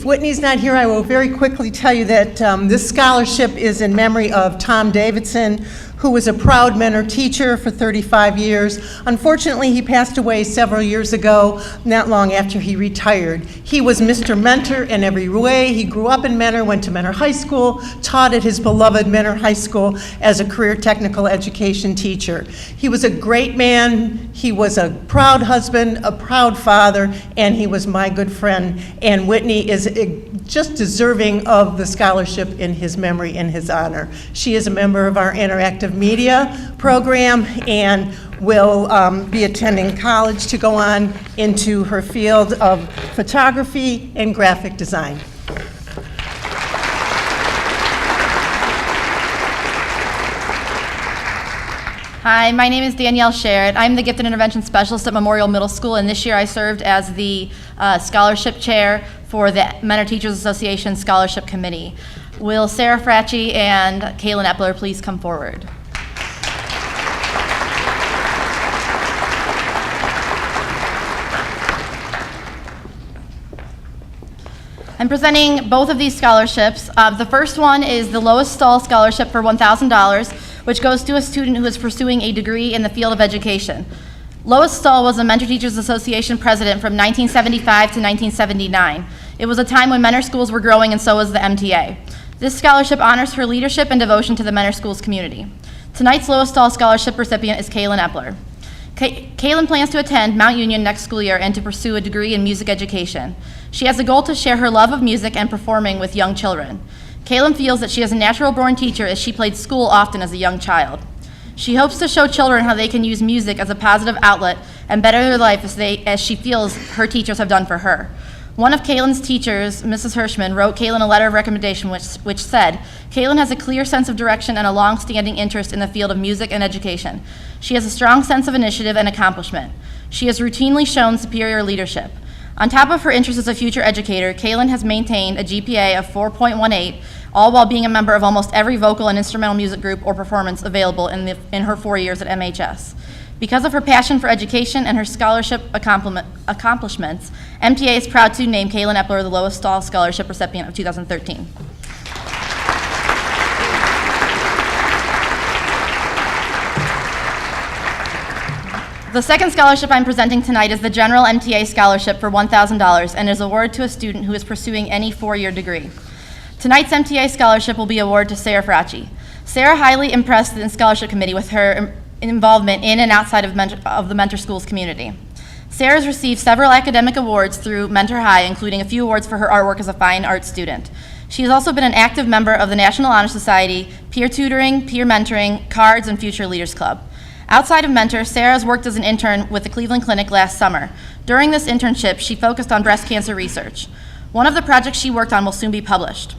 Whitney's not here, I will very quickly tell you that this scholarship is in memory of Tom Davidson, who was a proud mentor teacher for 35 years. Unfortunately, he passed away several years ago, not long after he retired. He was Mr. Mentor in every way. He grew up in Mentor, went to Mentor High School, taught at his beloved Mentor High School as a career technical education teacher. He was a great man. He was a proud husband, a proud father, and he was my good friend. And Whitney is just deserving of the scholarship in his memory and his honor. She is a member of our interactive media program and will be attending college to go on into her field of photography and graphic design. Hi, my name is Danielle Sherritt. I'm the Gifted Intervention Specialist at Memorial Middle School, and this year I served as the scholarship chair for the Mentor Teachers Association Scholarship Committee. Will Sarah Fracci and Kaylin Epler please come forward? I'm presenting both of these scholarships. The first one is the Lois Stahl Scholarship for $1,000, which goes to a student who is pursuing a degree in the field of education. Lois Stahl was the Mentor Teachers Association president from 1975 to 1979. It was a time when mentor schools were growing, and so was the MTA. This scholarship honors her leadership and devotion to the mentor schools community. Tonight's Lois Stahl Scholarship recipient is Kaylin Epler. Kaylin plans to attend Mount Union next school year and to pursue a degree in music education. She has a goal to share her love of music and performing with young children. Kaylin feels that she is a natural-born teacher as she played school often as a young child. She hopes to show children how they can use music as a positive outlet and better their life as she feels her teachers have done for her. One of Kaylin's teachers, Mrs. Hirschman, wrote Kaylin a letter of recommendation which said, "Kaylin has a clear sense of direction and a long-standing interest in the field of music and education. She has a strong sense of initiative and accomplishment. She has routinely shown superior leadership. On top of her interest as a future educator, Kaylin has maintained a GPA of 4.18, all while being a member of almost every vocal and instrumental music group or performance available in her 4 years at MHS. Because of her passion for education and her scholarship accomplishments, MTA is proud to name Kaylin Epler the Lois Stahl Scholarship recipient of 2013. The second scholarship I'm presenting tonight is the General MTA Scholarship for $1,000 and is awarded to a student who is pursuing any 4-year degree. Tonight's MTA Scholarship will be awarded to Sarah Fracci. Sarah highly impressed the scholarship committee with her involvement in and outside of the Mentor Schools community. Sarah has received several academic awards through Mentor High, including a few awards for her artwork as a fine arts student. She has also been an active member of the National Honor Society, peer tutoring, peer mentoring, CARDS, and Future Leaders Club. Outside of Mentor, Sarah has worked as an intern with the Cleveland Clinic last summer. During this internship, she focused on breast cancer research. One of the projects she worked on will soon be published.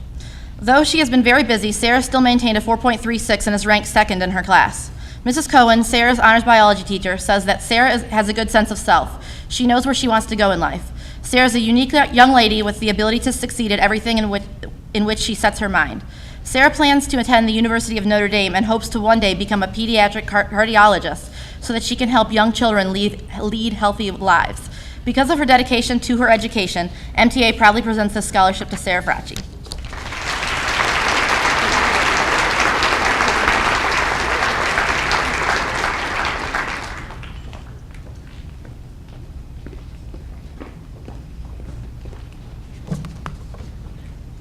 Though she has been very busy, Sarah still maintained a 4.36 and is ranked second in her class. Mrs. Cohen, Sarah's honors biology teacher, says that Sarah has a good sense of self. She knows where she wants to go in life. Sarah's a unique young lady with the ability to succeed at everything in which she sets her mind. Sarah plans to attend the University of Notre Dame and hopes to one day become a pediatric cardiologist so that she can help young children lead healthy lives. Because of her dedication to her education, MTA proudly presents this scholarship to Sarah Fracci.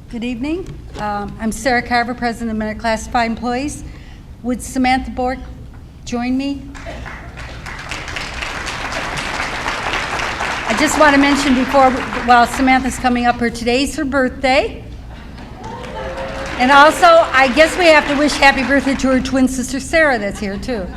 Good evening. I'm Sarah Carver, President of Minute Classified Employees. Would Samantha Bork join me? I just want to mention before, while Samantha's coming up here, today's her birthday. And also, I guess we have to wish happy birthday to her twin sister, Sarah, that's here too.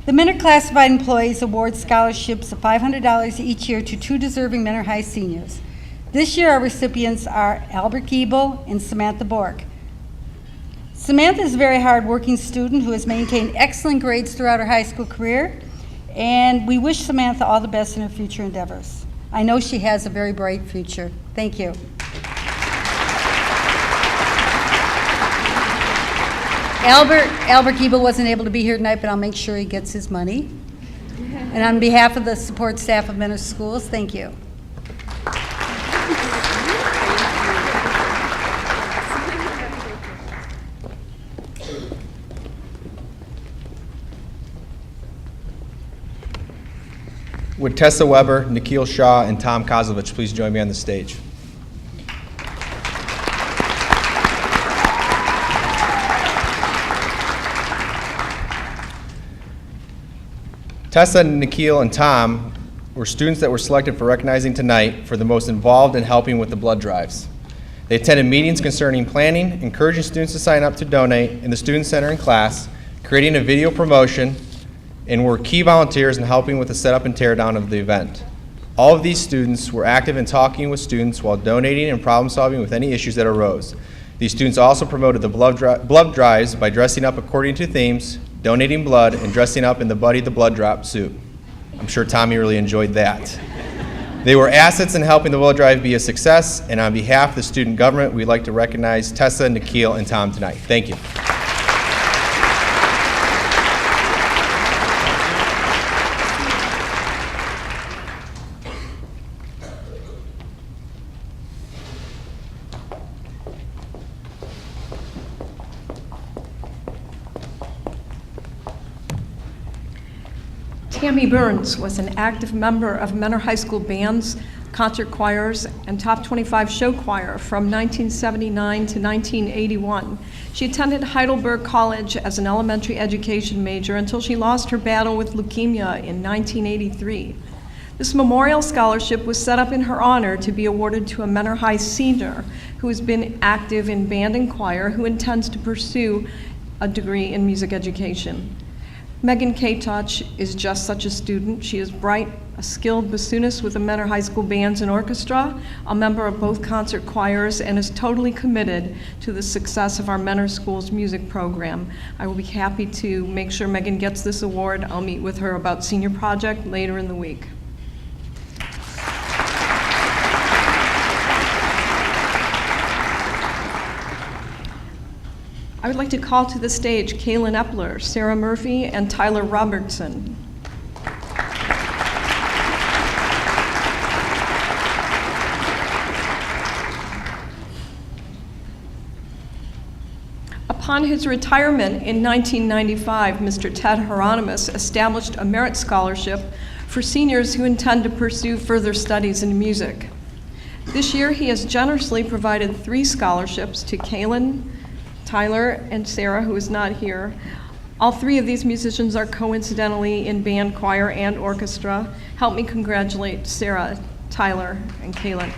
The Mentor Classified Employees award scholarships of $500 each year to 2 deserving Mentor High seniors. This year, our recipients are Albert Giebel and Samantha Bork. Samantha is a very hard-working student who has maintained excellent grades throughout her high school career, and we wish Samantha all the best in her future endeavors. I know she has a very bright future. Thank you. Albert Giebel wasn't able to be here tonight, but I'll make sure he gets his money. And on behalf of the support staff of Mentor Schools, thank you. Would Tessa Weber, Nikhil Shah, and Tom Kozlovich please join me on the stage? Tessa, Nikhil, and Tom were students that were selected for recognizing tonight for the most involved in helping with the blood drives. They attended meetings concerning planning, encouraging students to sign up to donate in the Student Center and class, creating a video promotion, and were key volunteers in helping with the setup and tear down of the event. All of these students were active in talking with students while donating and problem solving with any issues that arose. These students also promoted the blood drives by dressing up according to themes, donating blood, and dressing up in the Buddy the Blood Drop suit. I'm sure Tommy really enjoyed that. They were assets in helping the blood drive be a success, and on behalf of the student government, we'd like to recognize Tessa, Nikhil, and Tom tonight. Thank you. Tammy Burns was an active member of Mentor High School bands, concert choirs, and Top 25 show choir from 1979 to 1981. She attended Heidelberg College as an elementary education major until she lost her battle with leukemia in 1983. This memorial scholarship was set up in her honor to be awarded to a Mentor High senior who has been active in band and choir who intends to pursue a degree in music education. Megan K-Touch is just such a student. She is bright, a skilled bassoonist with the Mentor High School bands and orchestra, a member of both concert choirs, and is totally committed to the success of our Mentor Schools music program. I will be happy to make sure Megan gets this award. I'll meet with her about senior project later in the week. I would like to call to the stage Kaylin Epler, Sarah Murphy, and Tyler Robertson. Upon his retirement in 1995, Mr. Ted Hieronymus established a merit scholarship for seniors who intend to pursue further studies in music. This year, he has generously provided 3 scholarships to Kaylin, Tyler, and Sarah, who is not here. All 3 of these musicians are coincidentally in band, choir, and orchestra. Help me congratulate Sarah, Tyler, and Kaylin.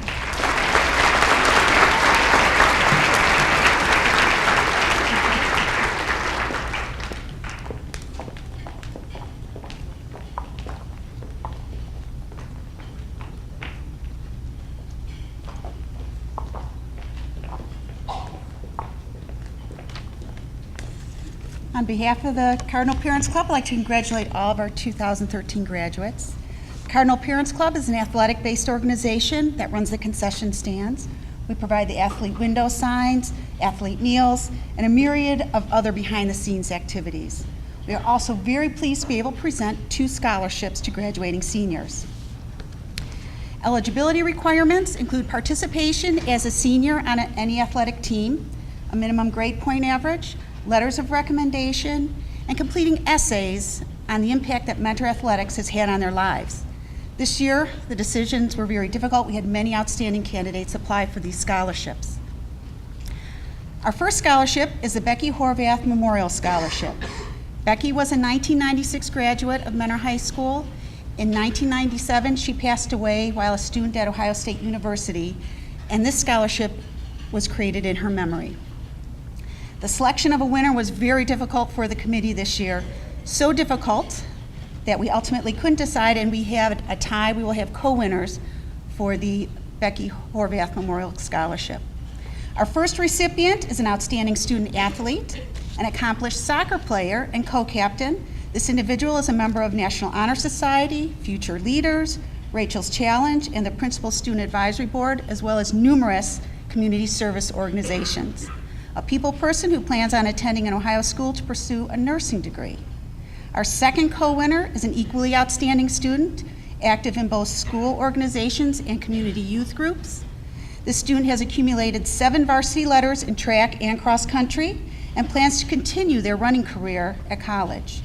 On behalf of the Cardinal Parents Club, I'd like to congratulate all of our 2013 graduates. Cardinal Parents Club is an athletic-based organization that runs the concession stands. We provide the athlete window signs, athlete meals, and a myriad of other behind-the-scenes activities. We are also very pleased to be able to present 2 scholarships to graduating seniors. Eligibility requirements include participation as a senior on any athletic team, a minimum grade point average, letters of recommendation, and completing essays on the impact that mentor athletics has had on their lives. This year, the decisions were very difficult. We had many outstanding candidates apply for these scholarships. Our first scholarship is the Becky Horvath Memorial Scholarship. Becky was a 1996 graduate of Mentor High School. In 1997, she passed away while a student at Ohio State University, and this scholarship was created in her memory. The selection of a winner was very difficult for the committee this year, so difficult that we ultimately couldn't decide, and we have a tie. We will have co-winners for the Becky Horvath Memorial Scholarship. Our first recipient is an outstanding student athlete, an accomplished soccer player and co-captain. This individual is a member of National Honor Society, Future Leaders, Rachel's Challenge, and the Principal Student Advisory Board, as well as numerous community service organizations. A people person who plans on attending an Ohio school to pursue a nursing degree. Our second co-winner is an equally outstanding student, active in both school organizations and community youth groups. This student has accumulated 7 varsity letters in track and cross country and plans to continue their running career at college.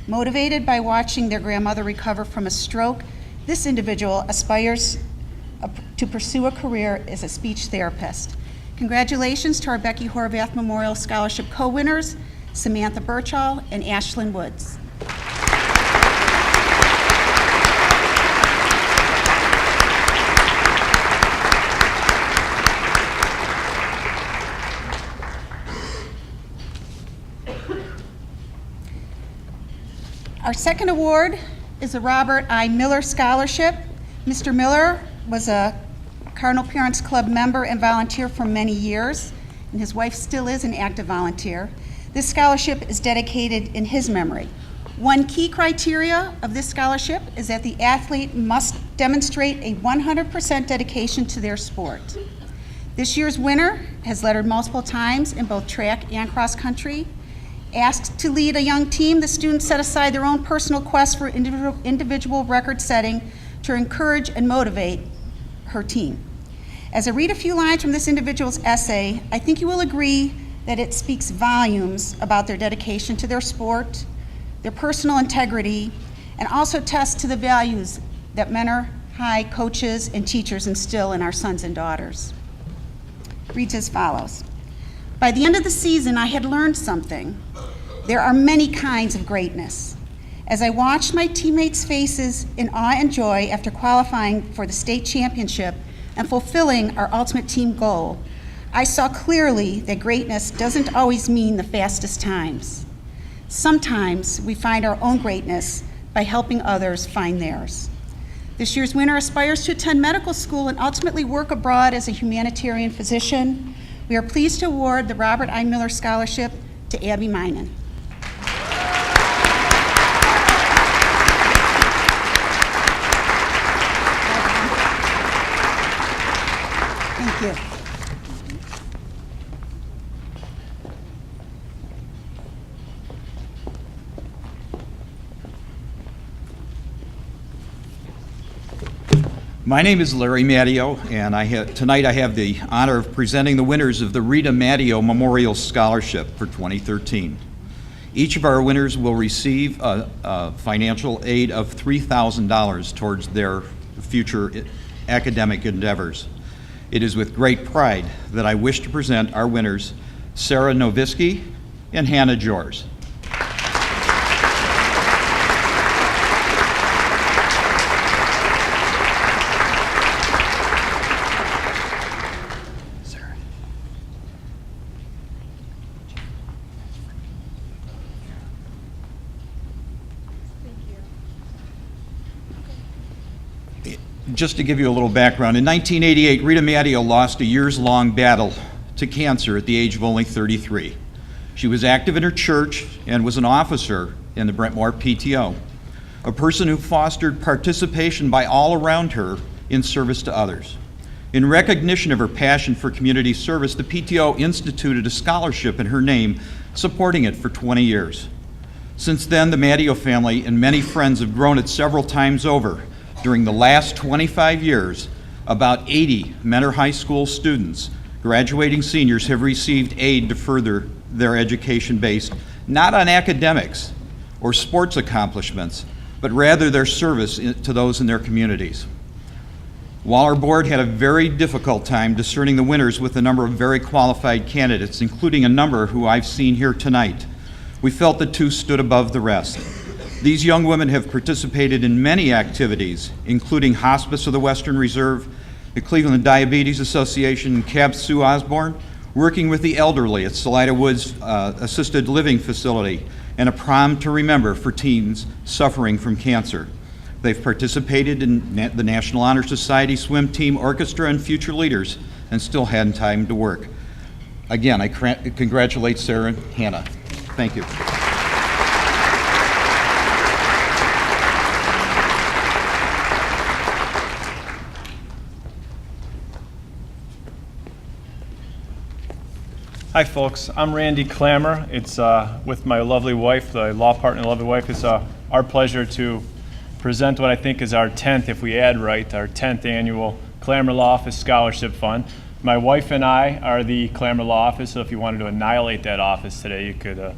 Motivated by watching their grandmother recover from a stroke, this individual aspires to pursue a career as a speech therapist. Congratulations to our Becky Horvath Memorial Scholarship co-winners, Samantha Birchall and Ashlyn Woods. Our second award is the Robert I. Miller Scholarship. Mr. Miller was a Cardinal Parents Club member and volunteer for many years, and his wife still is an active volunteer. This scholarship is dedicated in his memory. One key criteria of this scholarship is that the athlete must demonstrate a 100% dedication to their sport. This year's winner has lettered multiple times in both track and cross country. Asked to lead a young team, the students set aside their own personal quest for individual record setting to encourage and motivate her team. As I read a few lines from this individual's essay, I think you will agree that it speaks volumes about their dedication to their sport, their personal integrity, and also tests to the values that Mentor High coaches and teachers instill in our sons and daughters. It reads as follows. By the end of the season, I had learned something. There are many kinds of greatness. As I watched my teammates' faces in awe and joy after qualifying for the state championship and fulfilling our ultimate team goal, I saw clearly that greatness doesn't always mean the fastest times. Sometimes we find our own greatness by helping others find theirs. This year's winner aspires to attend medical school and ultimately work abroad as a humanitarian physician. We are pleased to award the Robert I. Miller Scholarship to Abby Minen. Thank you. My name is Larry Matteo, and tonight I have the honor of presenting the winners of the Rita Matteo Memorial Scholarship for 2013. Each of our winners will receive a financial aid of $3,000 towards their future academic endeavors. It is with great pride that I wish to present our winners, Sarah Novisky and Hannah Jors. Just to give you a little background, in 1988, Rita Matteo lost a years-long battle to cancer at the age of only 33. She was active in her church and was an officer in the Brentmore PTO, a person who fostered participation by all around her in service to others. In recognition of her passion for community service, the PTO instituted a scholarship in her name, supporting it for 20 years. Since then, the Matteo family and many friends have grown it several times over. During the last 25 years, about 80 Mentor High School students, graduating seniors, have received aid to further their education based not on academics or sports accomplishments, but rather their service to those in their communities. While our board had a very difficult time discerning the winners with a number of very qualified candidates, including a number who I've seen here tonight, we felt the two stood above the rest. These young women have participated in many activities, including Hospice of the Western Reserve, the Cleveland Diabetes Association, Cab Sue Osborne, working with the elderly at Salida Woods Assisted Living Facility, and a prom to remember for teens suffering from cancer. They've participated in the National Honor Society Swim Team Orchestra and Future Leaders, and still had time to work. Again, I congratulate Sarah and Hannah. Thank you. Hi folks, I'm Randy Clammer. It's with my lovely wife, the law partner, lovely wife. It's our pleasure to present what I think is our 10th, if we add right, our 10th annual Clammer Law Office Scholarship Fund. My wife and I are the Clammer Law Office, so if you wanted to annihilate that office today, you could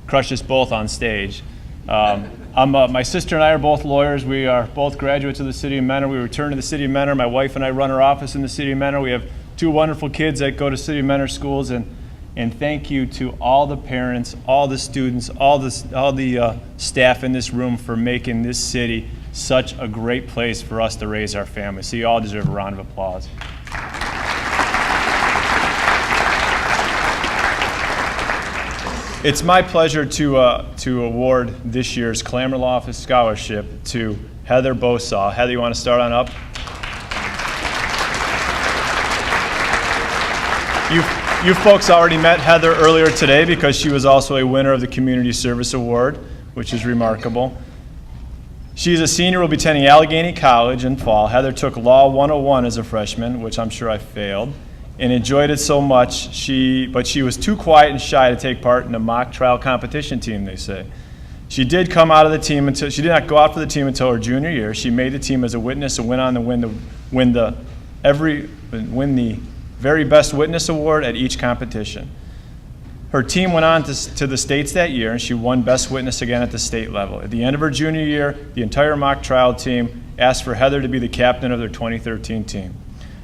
crush us both on stage. My sister and I are both lawyers. We are both graduates of the City of Mentor. We return to the City of Mentor. My wife and I run our office in the City of Mentor. We have two wonderful kids that go to City of Mentor schools, and thank you to all the parents, all the students, all the staff in this room for making this city such a great place for us to raise our families. So you all deserve a round of applause. It's my pleasure to award this year's Clammer Law Office Scholarship to Heather Bosaw. Heather, you want to start on up? You folks already met Heather earlier today because she was also a winner of the Community Service Award, which is remarkable. She is a senior, will be attending Allegheny College in fall. Heather took Law 101 as a freshman, which I'm sure I failed, and enjoyed it so much, but she was too quiet and shy to take part in the mock trial competition team, they say. She did come out of the team until, she did not go out for the team until her junior year. She made the team as a witness and went on to win the very best witness award at each competition. Her team went on to the states that year, and she won best witness again at the state level. At the end of her junior year, the entire mock trial team asked for Heather to be the captain of their 2013 team.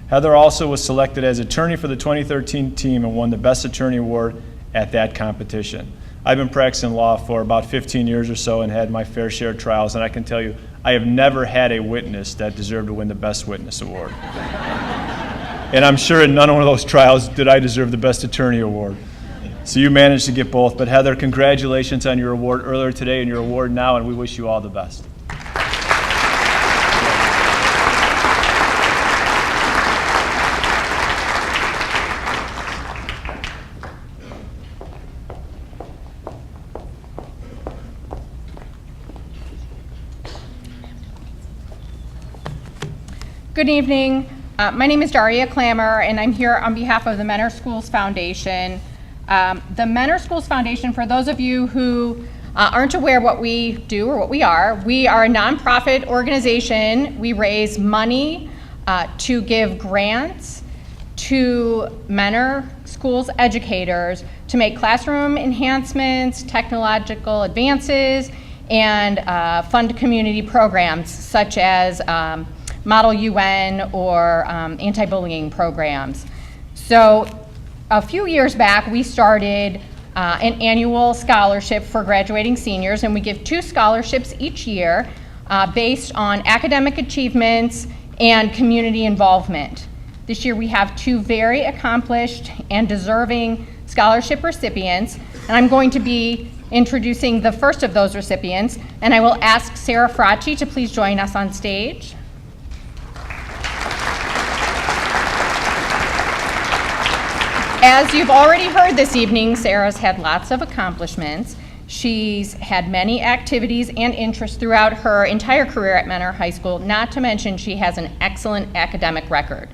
Heather also was selected as attorney for the 2013 team and won the best attorney award at that competition. I've been practicing law for about 15 years or so and had my fair share of trials, and I can tell you, I have never had a witness that deserved to win the best witness award. And I'm sure in none of those trials did I deserve the Best Attorney Award. So you managed to get both. But Heather, congratulations on your award earlier today and your award now, and we wish you all the best. Good evening. My name is Daria Clammer, and I'm here on behalf of the Mentor Schools Foundation. The Mentor Schools Foundation, for those of you who aren't aware what we do or what we are a nonprofit organization. We raise money to give grants to Mentor Schools educators to make classroom enhancements, technological advances, and fund community programs such as Model UN or anti-bullying programs. So a few years back, we started an annual scholarship for graduating seniors, and we give 2 scholarships each year based on academic achievements and community involvement. This year we have 2 very accomplished and deserving scholarship recipients, and I'm going to be introducing the first of those recipients, and I will ask Sarah Fracci to please join us on stage. As you've already heard this evening, Sarah's had lots of accomplishments. She's had many activities and interests throughout her entire career at Mentor High School, not to mention she has an excellent academic record.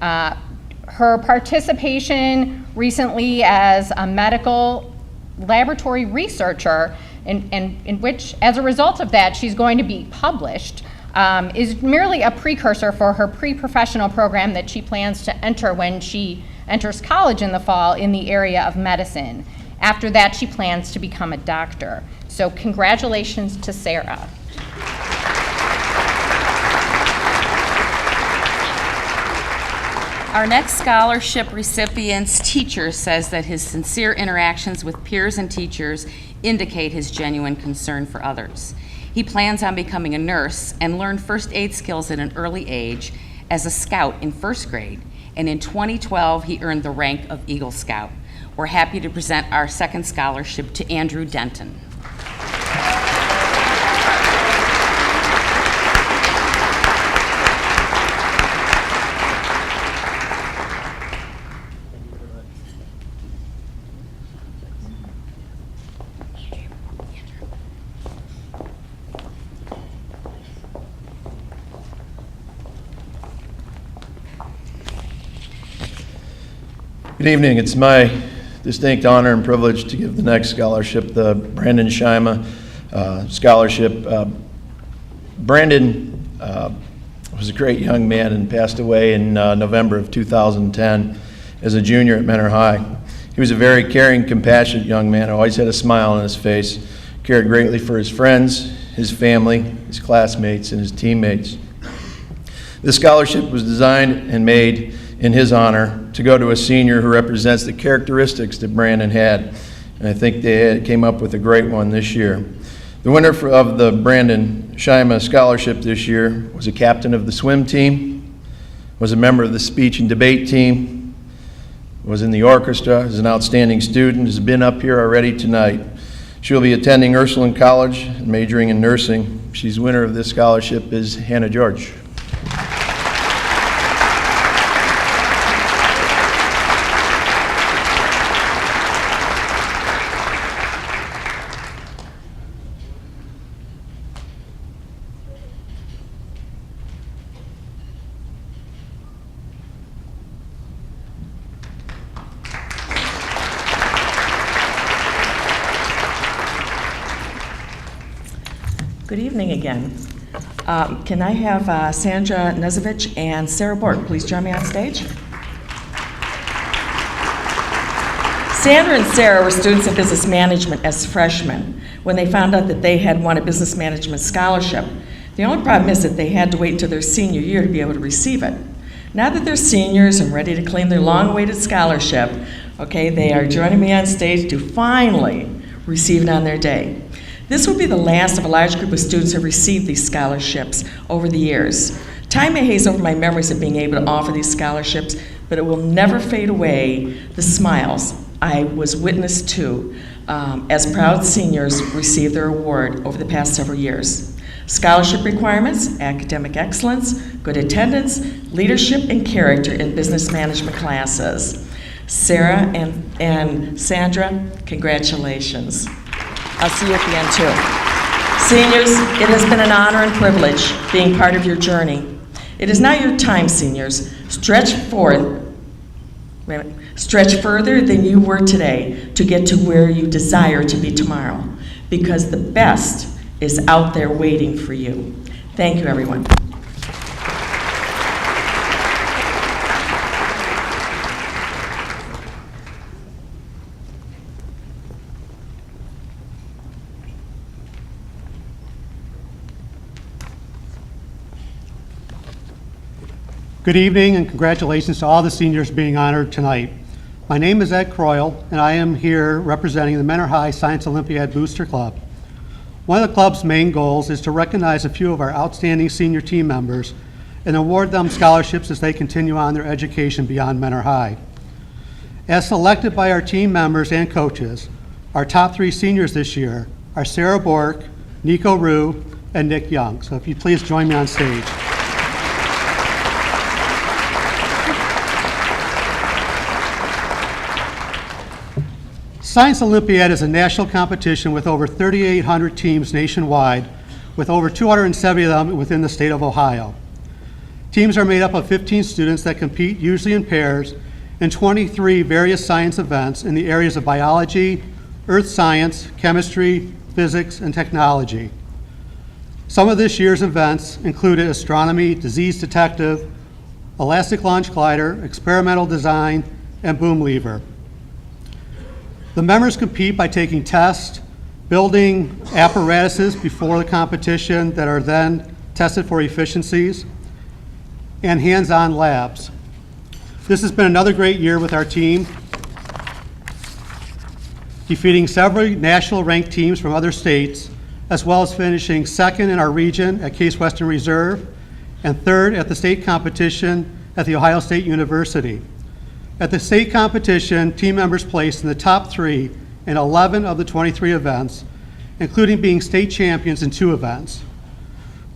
Her participation recently as a medical laboratory researcher, in which, as a result of that, she's going to be published, is merely a precursor for her pre-professional program that she plans to enter when she enters college in the fall in the area of medicine. After that, she plans to become a doctor. So congratulations to Sarah. Our next scholarship recipient's teacher says that his sincere interactions with peers and teachers indicate his genuine concern for others. He plans on becoming a nurse and learned first aid skills at an early age as a scout in first grade, and in 2012 he earned the rank of Eagle Scout. We're happy to present our second scholarship to Andrew Denton. Good evening. It's my distinct honor and privilege to give the next scholarship, the Brandon Shima Scholarship. Brandon was a great young man and passed away in November of 2010 as a junior at Mentor High. He was a very caring, compassionate young man, always had a smile on his face, cared greatly for his friends, his family, his classmates, and his teammates. This scholarship was designed and made in his honor to go to a senior who represents the characteristics that Brandon had. And I think they came up with a great one this year. The winner of the Brandon Shima Scholarship this year was a captain of the swim team, was a member of the speech and debate team, was in the orchestra, is an outstanding student, has been up here already tonight. She'll be attending Ursuline College and majoring in nursing. She's winner of this scholarship is Hannah George. Good evening again. Can I have Sandra Nezovich and Sarah Bork please join me on stage? Sandra and Sarah were students of business management as freshmen when they found out that they had won a business management scholarship. The only problem is that they had to wait until their senior year to be able to receive it. Now that they're seniors and ready to claim their long-awaited scholarship, okay, they are joining me on stage to finally receive it on their day. This will be the last of a large group of students who have received these scholarships over the years. Time may haze over my memories of being able to offer these scholarships, but it will never fade away the smiles I was witness to as proud seniors receive their award over the past several years. Scholarship requirements, academic excellence, good attendance, leadership, and character in business management classes. Sarah and Sandra, congratulations. I'll see you at the end too. Seniors, it has been an honor and privilege being part of your journey. It is now your time, seniors. Stretch further than you were today to get to where you desire to be tomorrow, because the best is out there waiting for you. Thank you, everyone. Good evening and congratulations to all the seniors being honored tonight. My name is Ed Croyle and I am here representing the Mentor High Science Olympiad Booster Club. One of the club's main goals is to recognize a few of our outstanding senior team members and award them scholarships as they continue on their education beyond Mentor High. As selected by our team members and coaches, our top 3 seniors this year are Sarah Bork, Nico Rue, and Nick Young. So if you'd please join me on stage. Science Olympiad is a national competition with over 3,800 teams nationwide, with over 270 of them within the state of Ohio. Teams are made up of 15 students that compete, usually in pairs, in 23 various science events in the areas of biology, earth science, chemistry, physics, and technology. Some of this year's events included astronomy, disease detective, elastic launch glider, experimental design, and boom lever. The members compete by taking tests, building apparatuses before the competition that are then tested for efficiencies, and hands-on labs. This has been another great year with our team, defeating several national ranked teams from other states, as well as finishing second in our region at Case Western Reserve and third at the state competition at The Ohio State University. At the state competition, team members placed in the top 3 in 11 of the 23 events, including being state champions in 2 events.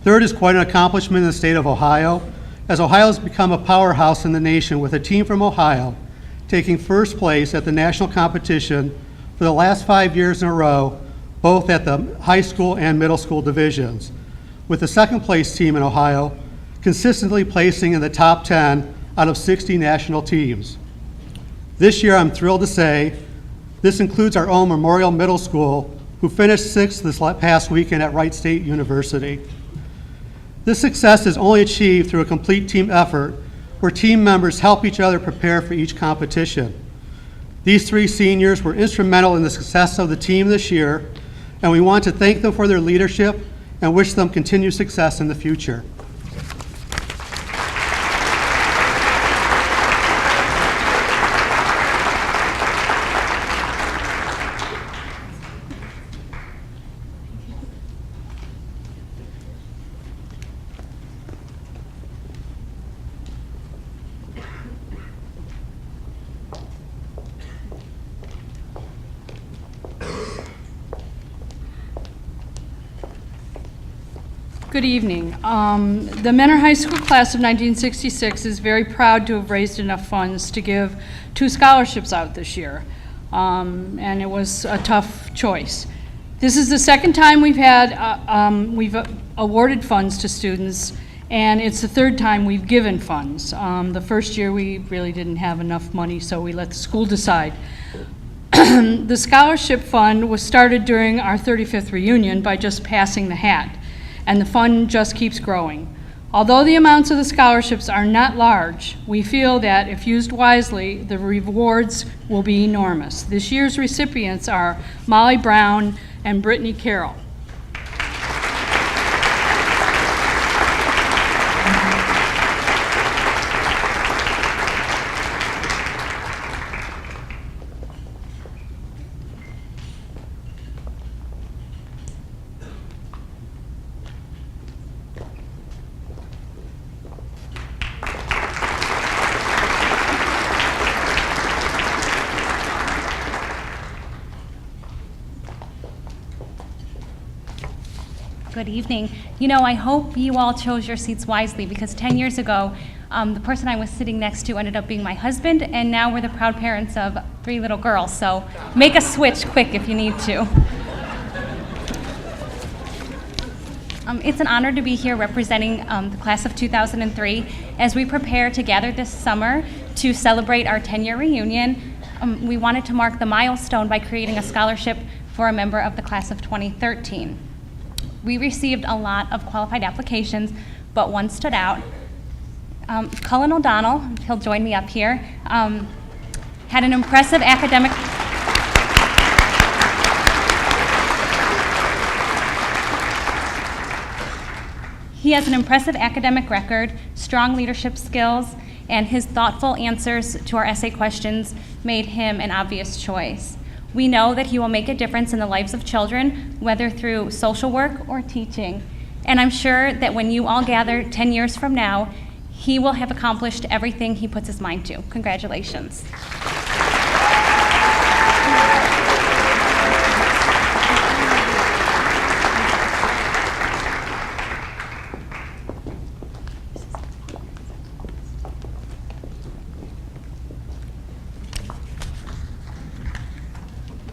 Third is quite an accomplishment in the state of Ohio, as Ohio has become a powerhouse in the nation with a team from Ohio taking first place at the national competition for the last 5 years in a row, both at the high school and middle school divisions, with the second place team in Ohio consistently placing in the top 10 out of 60 national teams. This year, I'm thrilled to say, this includes our own Memorial Middle School, who finished 6th this past weekend at Wright State University. This success is only achieved through a complete team effort, where team members help each other prepare for each competition. These 3 seniors were instrumental in the success of the team this year, and we want to thank them for their leadership and wish them continued success in the future. Good evening. The Mentor High School class of 1966 is very proud to have raised enough funds to give 2 scholarships out this year, and it was a tough choice. This is the second time we've awarded funds to students, and it's the third time we've given funds. The first year we really didn't have enough money, so we let the school decide. The scholarship fund was started during our 35th reunion by just passing the hat, and the fund just keeps growing. Although the amounts of the scholarships are not large, we feel that if used wisely, the rewards will be enormous. This year's recipients are Molly Brown and Brittany Carroll. Good evening. You know, I hope you all chose your seats wisely, because 10 years ago, the person I was sitting next to ended up being my husband, and now we're the proud parents of 3 little girls. So make a switch quick if you need to. It's an honor to be here representing the class of 2003 as we prepare to gather this summer to celebrate our 10-year reunion. We wanted to mark the milestone by creating a scholarship for a member of the class of 2013. We received a lot of qualified applications, but one stood out. Cullen O'Donnell, he'll join me up here, had an impressive academic He has an impressive academic record, strong leadership skills, and his thoughtful answers to our essay questions made him an obvious choice. We know that he will make a difference in the lives of children, whether through social work or teaching. And I'm sure that when you all gather 10 years from now, he will have accomplished everything he puts his mind to. Congratulations.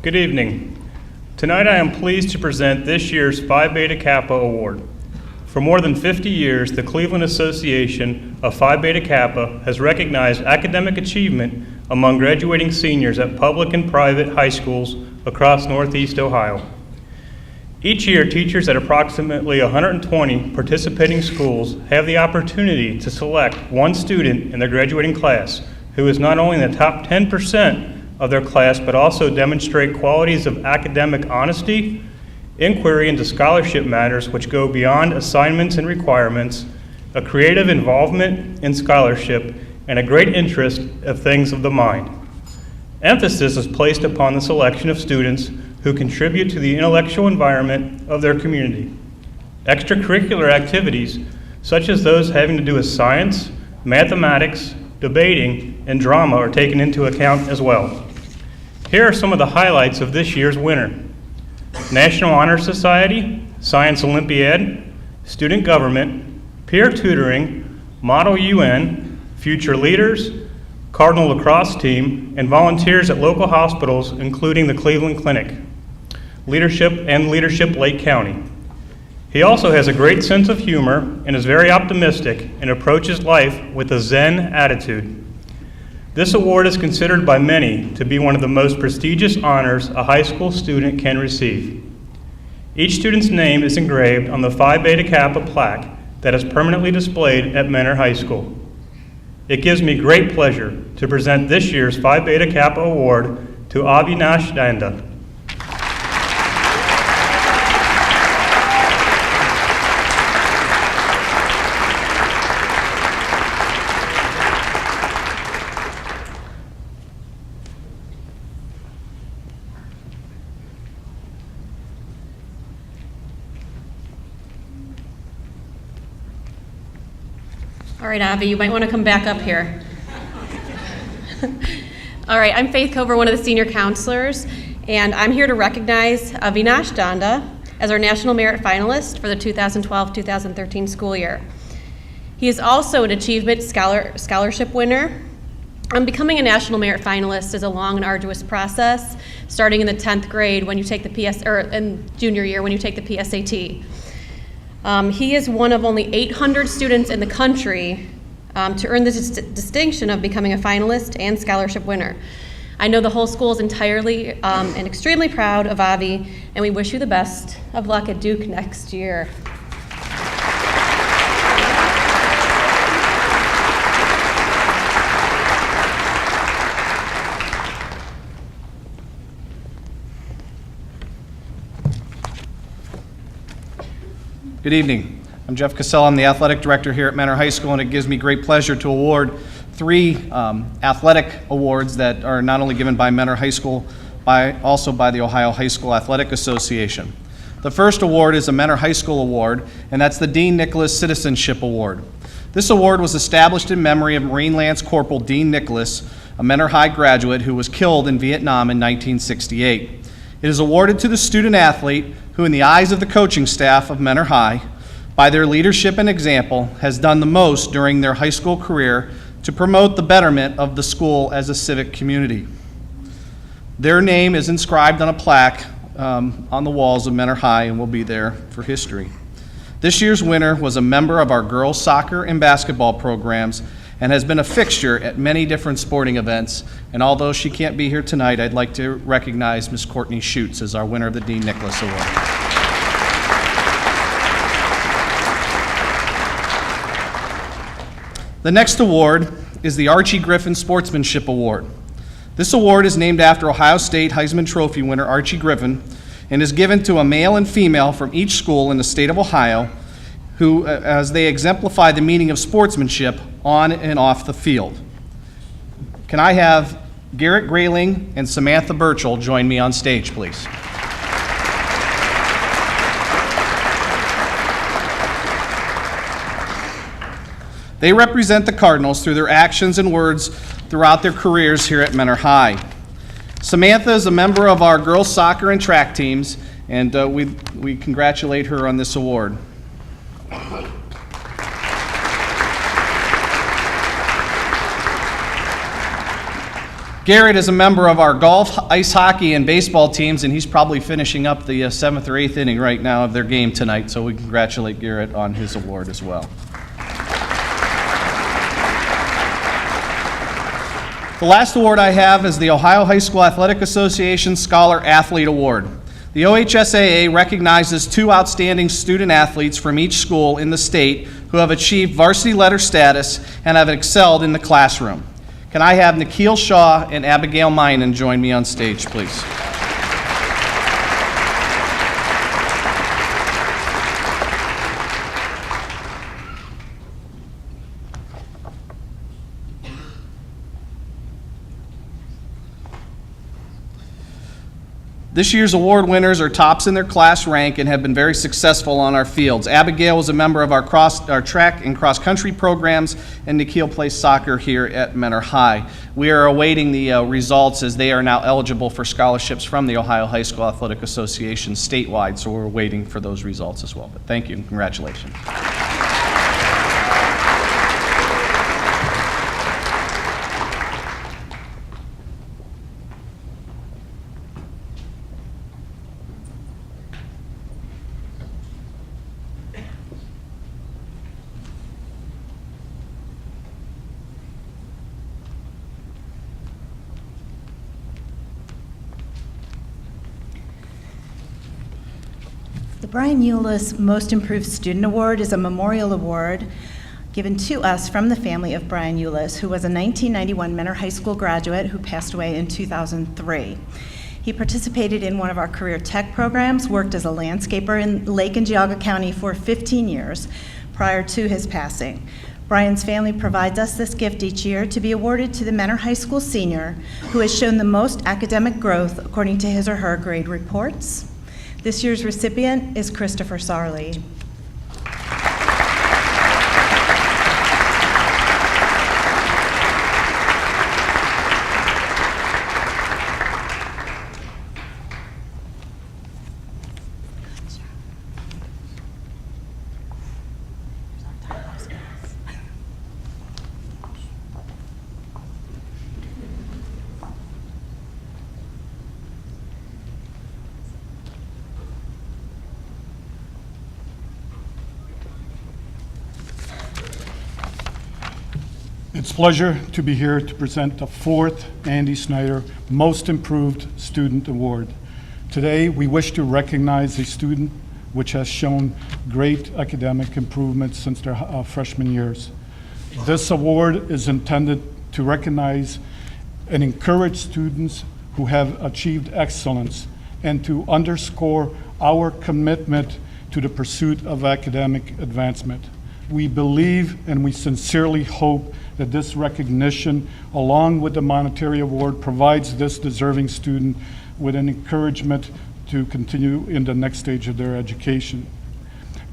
Good Good evening. Tonight I am pleased to present this year's Phi Beta Kappa Award. For more than 50 years, the Cleveland Association of Phi Beta Kappa has recognized academic achievement among graduating seniors at public and private high schools across Northeast Ohio. Each year, teachers at approximately 120 participating schools have the opportunity to select one student in their graduating class who is not only in the top 10% of their class, but also demonstrate qualities of academic honesty, inquiry into scholarship matters which go beyond assignments and requirements, a creative involvement in scholarship, and a great interest of things of the mind. Emphasis is placed upon the selection of students who contribute to the intellectual environment of their community. Extracurricular activities, such as those having to do with science, mathematics, debating, and drama, are taken into account as well. Here are some of the highlights of this year's winner: National Honor Society, Science Olympiad, Student Government, Peer Tutoring, Model UN, Future Leaders, Cardinal Lacrosse Team, and volunteers at local hospitals, including the Cleveland Clinic, Leadership Lake County. He also has a great sense of humor and is very optimistic and approaches life with a Zen attitude. This award is considered by many to be one of the most prestigious honors a high school student can receive. Each student's name is engraved on the Phi Beta Kappa plaque that is permanently displayed at Mentor High School. It gives me great pleasure to present this year's Phi Beta Kappa Award to Avinash Danda. All right, Avi, you might want to come back up here. All right, I'm Faith Cover, one of the senior counselors, and I'm here to recognize Avinash Danda as our National Merit Finalist for the 2012-2013 school year. He is also an Achievement Scholarship winner. Becoming a National Merit Finalist is a long and arduous process, starting in the 10th grade when you take the in junior year when you take the PSAT. He is one of only 800 students in the country to earn this distinction of becoming a finalist and scholarship winner. I know the whole school is entirely and extremely proud of Avi, and we wish you the best of luck at Duke next year. Good evening. I'm Jeff Cassell. I'm the athletic director here at Mentor High School, and it gives me great pleasure to award three athletic awards that are not only given by Mentor High School, also by the Ohio High School Athletic Association. The first award is a Mentor High School award, and that's the Dean Nicholas Citizenship Award. This award was established in memory of Marine Lance Corporal Dean Nicholas, a Mentor High graduate who was killed in Vietnam in 1968. It is awarded to the student athlete who, in the eyes of the coaching staff of Mentor High, by their leadership and example, has done the most during their high school career to promote the betterment of the school as a civic community. Their name is inscribed on a plaque on the walls of Mentor High and will be there for history. This year's winner was a member of our girls' soccer and basketball programs and has been a fixture at many different sporting events. And although she can't be here tonight, I'd like to recognize Ms. Courtney Schutz as our winner of the Dean Nicholas Award. The next award is the Archie Griffin Sportsmanship Award. This award is named after Ohio State Heisman Trophy winner Archie Griffin and is given to a male and female from each school in the state of Ohio who, as they exemplify the meaning of sportsmanship on and off the field. Can I have Garrett Grayling and Samantha Burchell join me on stage, please? They represent the Cardinals through their actions and words throughout their careers here at Mentor High. Samantha is a member of our girls' soccer and track teams, and we congratulate her on this award. Garrett is a member of our golf, ice hockey, and baseball teams, and he's probably finishing up the 7th or 8th inning right now of their game tonight, so we congratulate Garrett on his award as well. The last award I have is the Ohio High School Athletic Association Scholar Athlete Award. The OHSAA recognizes 2 outstanding student athletes from each school in the state who have achieved varsity letter status and have excelled in the classroom. Can I have Nikhil Shaw and Abigail Minen join me on stage, please? This year's award winners are tops in their class rank and have been very successful on our fields. Abigail was a member of our track and cross-country programs, and Nikhil plays soccer here at Mentor High. We are awaiting the results as they are now eligible for scholarships from the Ohio High School Athletic Association statewide, so we're waiting for those results as well. But thank you and congratulations. The Brian Eulis Most Improved Student Award is a memorial award given to us from the family of Brian Eulis, who was a 1991 Mentor High School graduate who passed away in 2003. He participated in one of our career tech programs, worked as a landscaper in Lake and Geauga County for 15 years prior to his passing. Brian's family provides us this gift each year to be awarded to the Mentor High School senior who has shown the most academic growth according to his or her grade reports. This year's recipient is Christopher Sarley. It's a pleasure to be here to present the 4th Andy Snyder Most Improved Student Award. Today, we wish to recognize a student which has shown great academic improvements since their freshman years. This award is intended to recognize and encourage students who have achieved excellence and to underscore our commitment to the pursuit of academic advancement. We believe and we sincerely hope that this recognition, along with the monetary award, provides this deserving student with an encouragement to continue in the next stage of their education.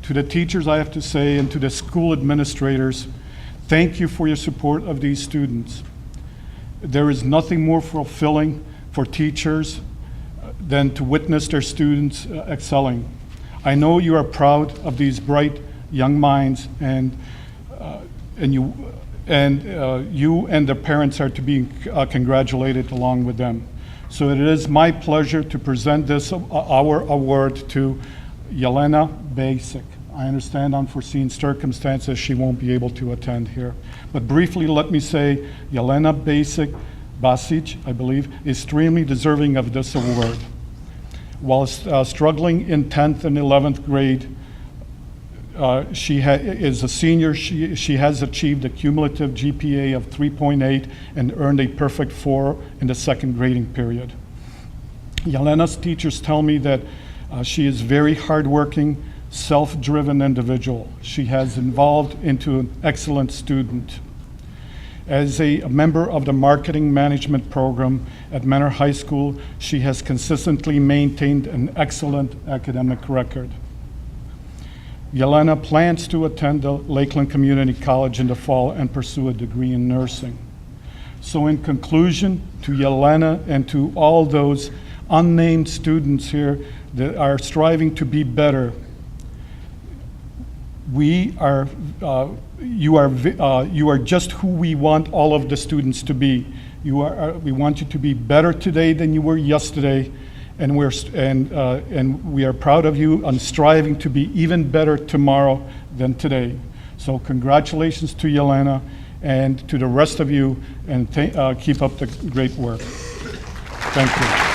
To the teachers, I have to say, and to the school administrators, thank you for your support of these students. There is nothing more fulfilling for teachers than to witness their students excelling. I know you are proud of these bright young minds, and you and their parents are to be congratulated along with them. So it is my pleasure to present this our award to Yelena Basic. I understand unforeseen circumstances she won't be able to attend here. But briefly, let me say Yelena Basic, I believe, is extremely deserving of this award. While struggling in 10th and 11th grade, she is a senior. She has achieved a cumulative GPA of 3.8 and earned a perfect 4 in the second grading period. Yelena's teachers tell me that she is very hardworking, self-driven individual. She has evolved into an excellent student. As a member of the marketing management program at Mentor High School, she has consistently maintained an excellent academic record. Yelena plans to attend the Lakeland Community College in the fall and pursue a degree in nursing. So in conclusion, to Yelena and to all those unnamed students here that are striving to be better, you are just who we want all of the students to be. We want you to be better today than you were yesterday, and we are proud of you on striving to be even better tomorrow than today. So congratulations to Yelena and to the rest of you, and keep up the great work. Thank you.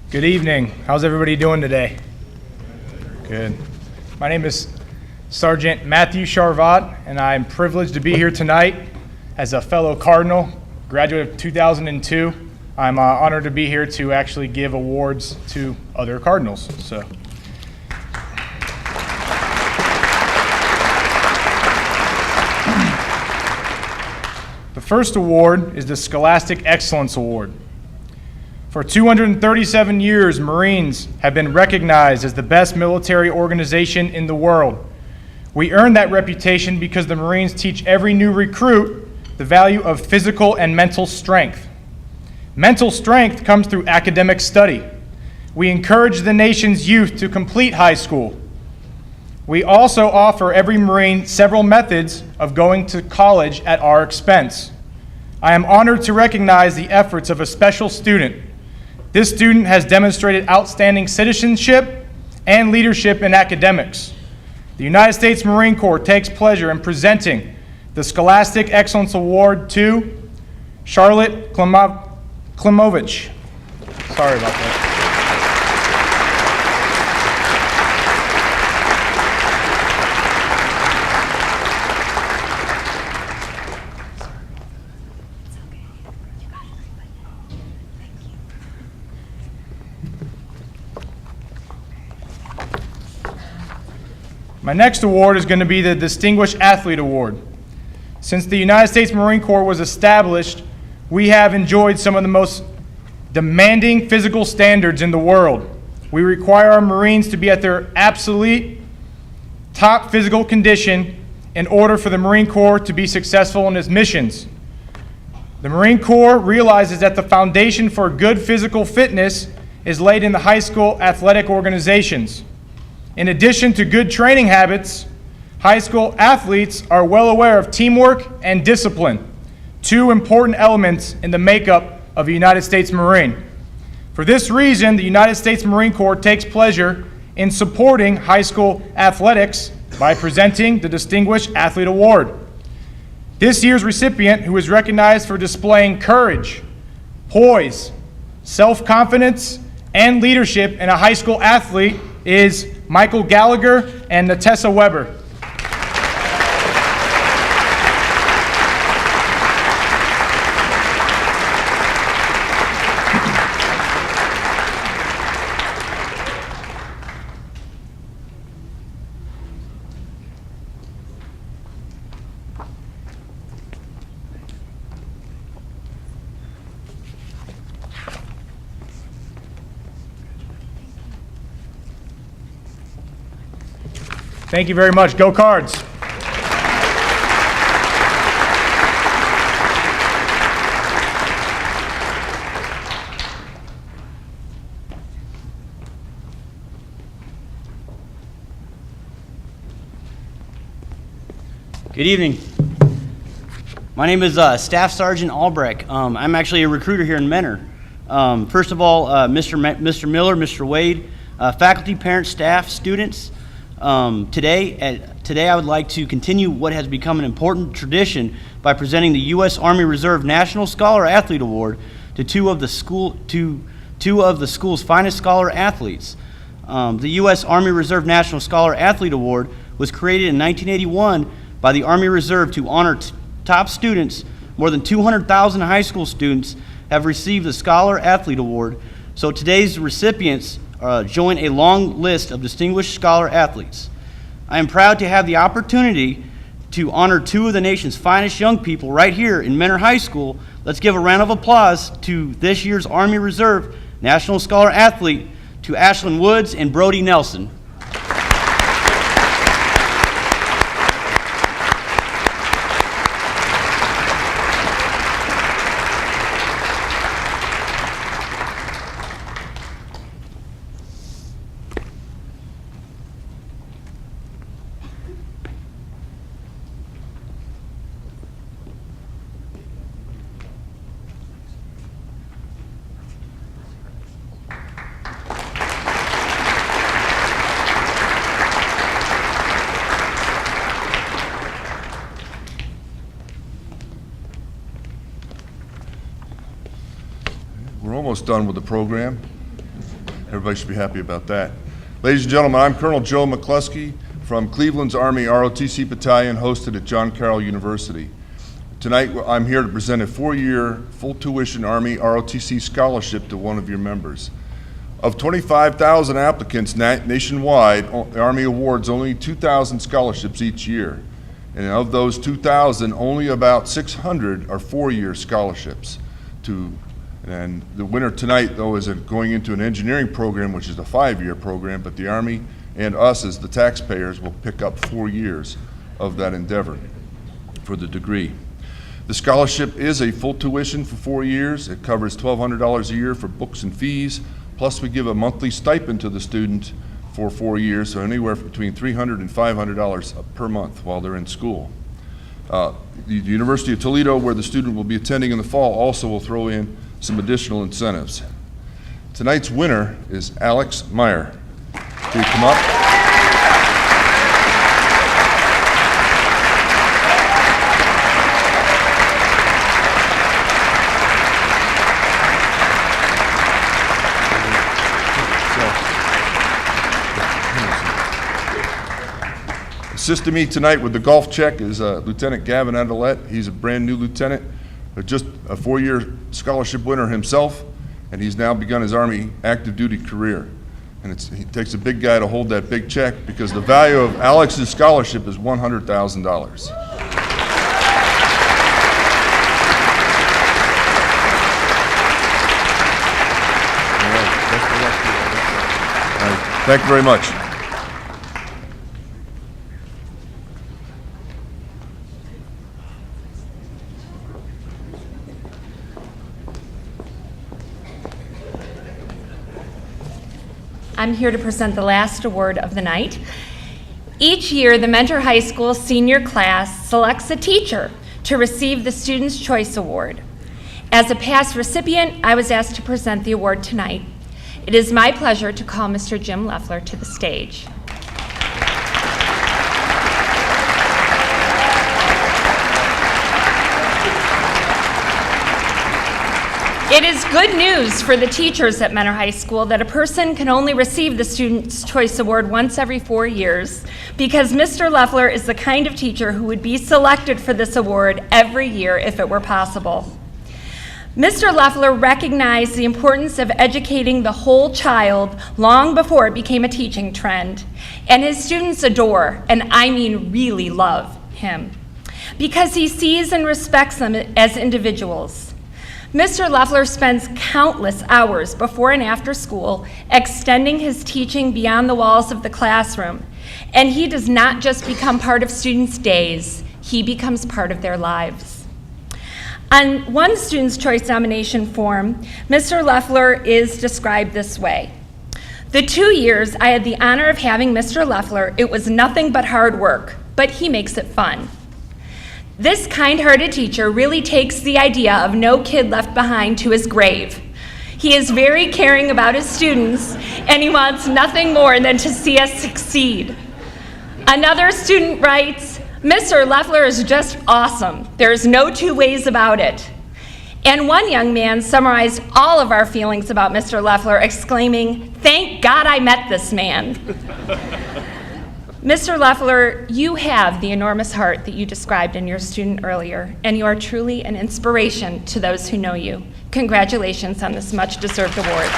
Good evening. How's everybody doing today? Good. My name is Sergeant Matthew Charvat, and I'm privileged to be here tonight as a fellow Cardinal, graduate of 2002. I'm honored to be here to actually give awards to other Cardinals. So. The first award is the Scholastic Excellence Award. For 237 years, Marines have been recognized as the best military organization in the world. We earned that reputation because the Marines teach every new recruit the value of physical and mental strength. Mental strength comes through academic study. We encourage the nation's youth to complete high school. We also offer every Marine several methods of going to college at our expense. I am honored to recognize the efforts of a special student. This student has demonstrated outstanding citizenship and leadership in academics. The United States Marine Corps takes pleasure in presenting the Scholastic Excellence Award to Charlotte Klimovich. Sorry about that. My next award is going to be the Distinguished Athlete Award. Since the United States Marine Corps was established, we have enjoyed some of the most demanding physical standards in the world. We require our Marines to be at their absolute top physical condition in order for the Marine Corps to be successful in its missions. The Marine Corps realizes that the foundation for good physical fitness is laid in the high school athletic organizations. In addition to good training habits, high school athletes are well aware of teamwork and discipline, two important elements in the makeup of a United States Marine. For this reason, the United States Marine Corps takes pleasure in supporting high school athletics by presenting the Distinguished Athlete Award. This year's recipient, who is recognized for displaying courage, poise, self-confidence, and leadership in a high school athlete, is Michael Gallagher and Natessa Weber. Thank you very much. Go Cards. Good evening. My name is Staff Sergeant Albrecht. I'm actually a recruiter here in Mentor. First of all, Mr. Miller, Mr. Wade, faculty, parents, staff, students, today I would like to continue what has become an important tradition by presenting the U.S. Army Reserve National Scholar Athlete Award to two of the school's finest scholar athletes. The U.S. Army Reserve National Scholar Athlete Award was created in 1981 by the Army Reserve to honor top students. More than 200,000 high school students have received the Scholar Athlete Award, so today's recipients join a long list of distinguished scholar athletes. I am proud to have the opportunity to honor two of the nation's finest young people right here in Mentor High School. Let's give a round of applause to this year's Army Reserve National Scholar Athlete, to Ashlyn Woods and Brody Nelson. almost done with the program. Everybody should be happy about that. Ladies and gentlemen, I'm Colonel Joe McCluskey from Cleveland's Army ROTC Battalion, hosted at John Carroll University. Tonight, I'm here to present a 4-year full tuition Army ROTC scholarship to one of your members. Of 25,000 applicants nationwide, the Army awards only 2,000 scholarships each year. And of those 2,000, only about 600 are 4-year scholarships. And the winner tonight, though, is going into an engineering program, which is a 5-year program, but the Army and us as the taxpayers will pick up 4 years of that endeavor for the degree. The scholarship is a full tuition for 4 years. It covers $1,200 a year for books and fees, plus we give a monthly stipend to the student for 4 years, so anywhere between $300 and $500 per month while they're in school. The University of Toledo, where the student will be attending in the fall, also will throw in some additional incentives. Tonight's winner is Alex Meyer. Can you come up? Assisting me tonight with the golf check is Lieutenant Gavin Adelette. He's a brand new lieutenant, just a 4-year scholarship winner himself, and he's now begun his Army active duty career. And he takes a big guy to hold that big check because the value of Alex's scholarship is $100,000. Thank you very much. I'm here to present the last award of the night. Each year, the Mentor High School senior class selects a teacher to receive the Student's Choice Award. As a past recipient, I was asked to present the award tonight. It is my pleasure to call Mr. Jim Leffler to the stage. It is good news for the teachers at Mentor High School that a person can only receive the Student's Choice Award once every 4 years, because Mr. Leffler is the kind of teacher who would be selected for this award every year if it were possible. Mr. Leffler recognized the importance of educating the whole child long before it became a teaching trend, and his students adore, and I mean really love, him, because he sees and respects them as individuals. Mr. Leffler spends countless hours before and after school extending his teaching beyond the walls of the classroom, and he does not just become part of students' days, he becomes part of their lives. On one Student's Choice nomination form, Mr. Leffler is described this way. The 2 years I had the honor of having Mr. Leffler, it was nothing but hard work, but he makes it fun. This kind-hearted teacher really takes the idea of no kid left behind to his grave. He is very caring about his students, and he wants nothing more than to see us succeed. Another student writes, Mr. Leffler is just awesome. There's no two ways about it. And one young man summarized all of our feelings about Mr. Leffler, exclaiming, "Thank God I met this man." Mr. Leffler, you have the enormous heart that you described in your student earlier, and you are truly an inspiration to those who know you. Congratulations on this much-deserved award.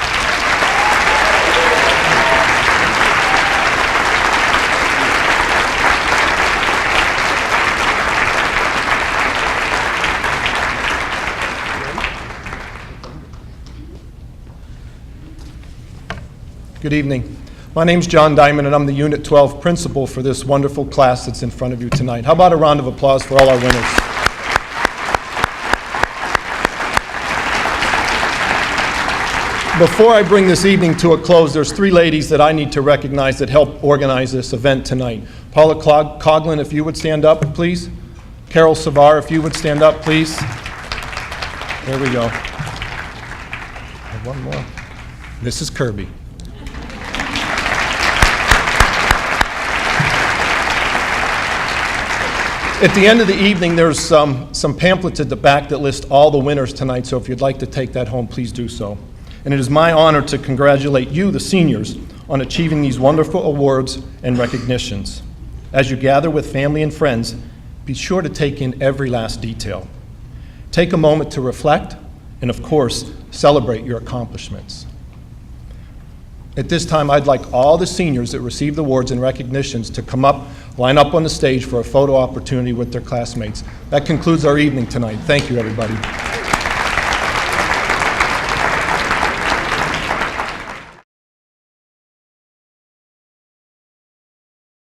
Good evening. My name's John Diamond, and I'm the Unit 12 principal for this wonderful class that's in front of you tonight. How about a round of applause for all our winners? Before I bring this evening to a close, there's 3 ladies that I need to recognize that helped organize this event tonight. Paula Coughlin, if you would stand up, please. Carol Savar, if you would stand up, please. There we go. I have one more. Mrs. Kirby. At the end of the evening, there's some pamphlets at the back that list all the winners tonight, so if you'd like to take that home, please do so. and it is my honor to congratulate you, the seniors, on achieving these wonderful awards and recognitions. As you gather with family and friends, be sure to take in every last detail. Take a moment to reflect and, of course, celebrate your accomplishments. At this time, I'd like all the seniors that received awards and recognitions to come up, line up on the stage for a photo opportunity with their classmates. That concludes our evening tonight. Thank you, everybody.